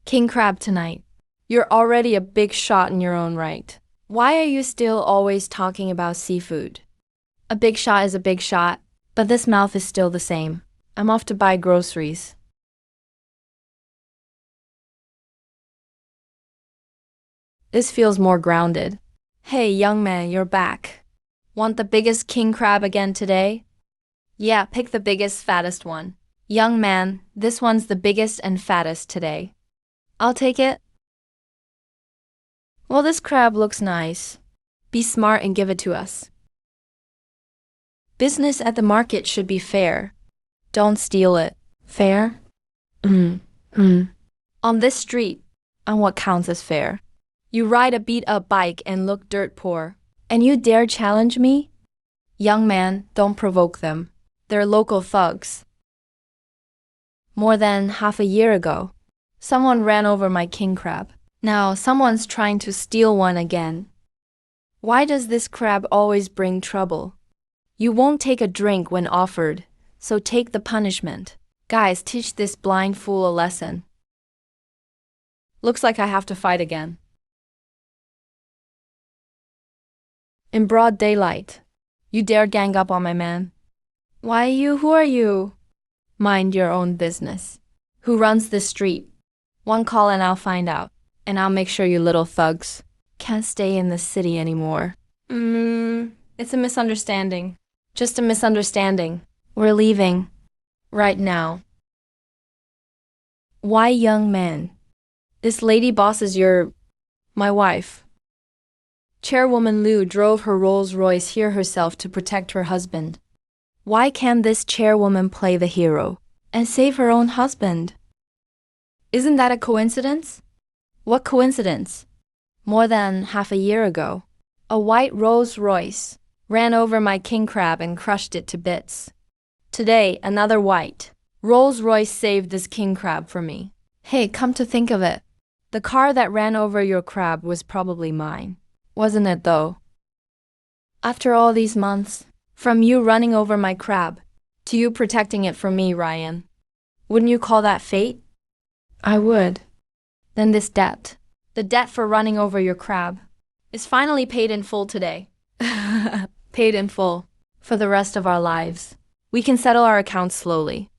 King crab tonight. You're already a big shot in your own right. Why are you still always talking about seafood? A big shot is a big shot, but this mouth is still the same. I'm off to buy groceries. This feels more grounded. Hey, young man, you're back. Want the biggest king crab again today? Yeah, pick the biggest, fattest one. Young man, this one's the biggest and fattest today. I'll take it. Well, this crab looks nice. Be smart and give it to us. Business at the market should be fair. Don't steal it. Fair? On this street, on what counts as fair. You ride a beat-up bike and look dirt poor, and you dare challenge me? Young man, don't provoke them. They're local thugs. More than half a year ago, someone ran over my king crab. Now someone's trying to steal one again. Why does this crab always bring trouble? You won't take a drink when offered, so take the punishment. Guys, teach this blind fool a lesson. Looks like I have to fight again. In broad daylight, you dare gang up on my man. Why you? Who are you? Mind your own business. Who runs this street? One call and I'll find out. And I'll make sure you little thugs can't stay in the city anymore. It's a misunderstanding. Just a misunderstanding. We're leaving. Right now. Why, young man? This lady boss is my wife. Chairwoman Liu drove her Rolls-Royce here herself to protect her husband. Why can't this chairwoman play the hero and save her own husband? Isn't that a coincidence? What coincidence? More than half a year ago, a white Rolls-Royce ran over my king crab and crushed it to bits. Today, another white Rolls-Royce saved this king crab for me. Hey, come to think of it, the car that ran over your crab was probably mine. Wasn't it though? After all these months, from you running over my crab to you protecting it from me, Ryan, wouldn't you call that fate? I would. Then this debt, the debt for running over your crab, is finally paid in full today. Paid in full for the rest of our lives. We can settle our accounts slowly.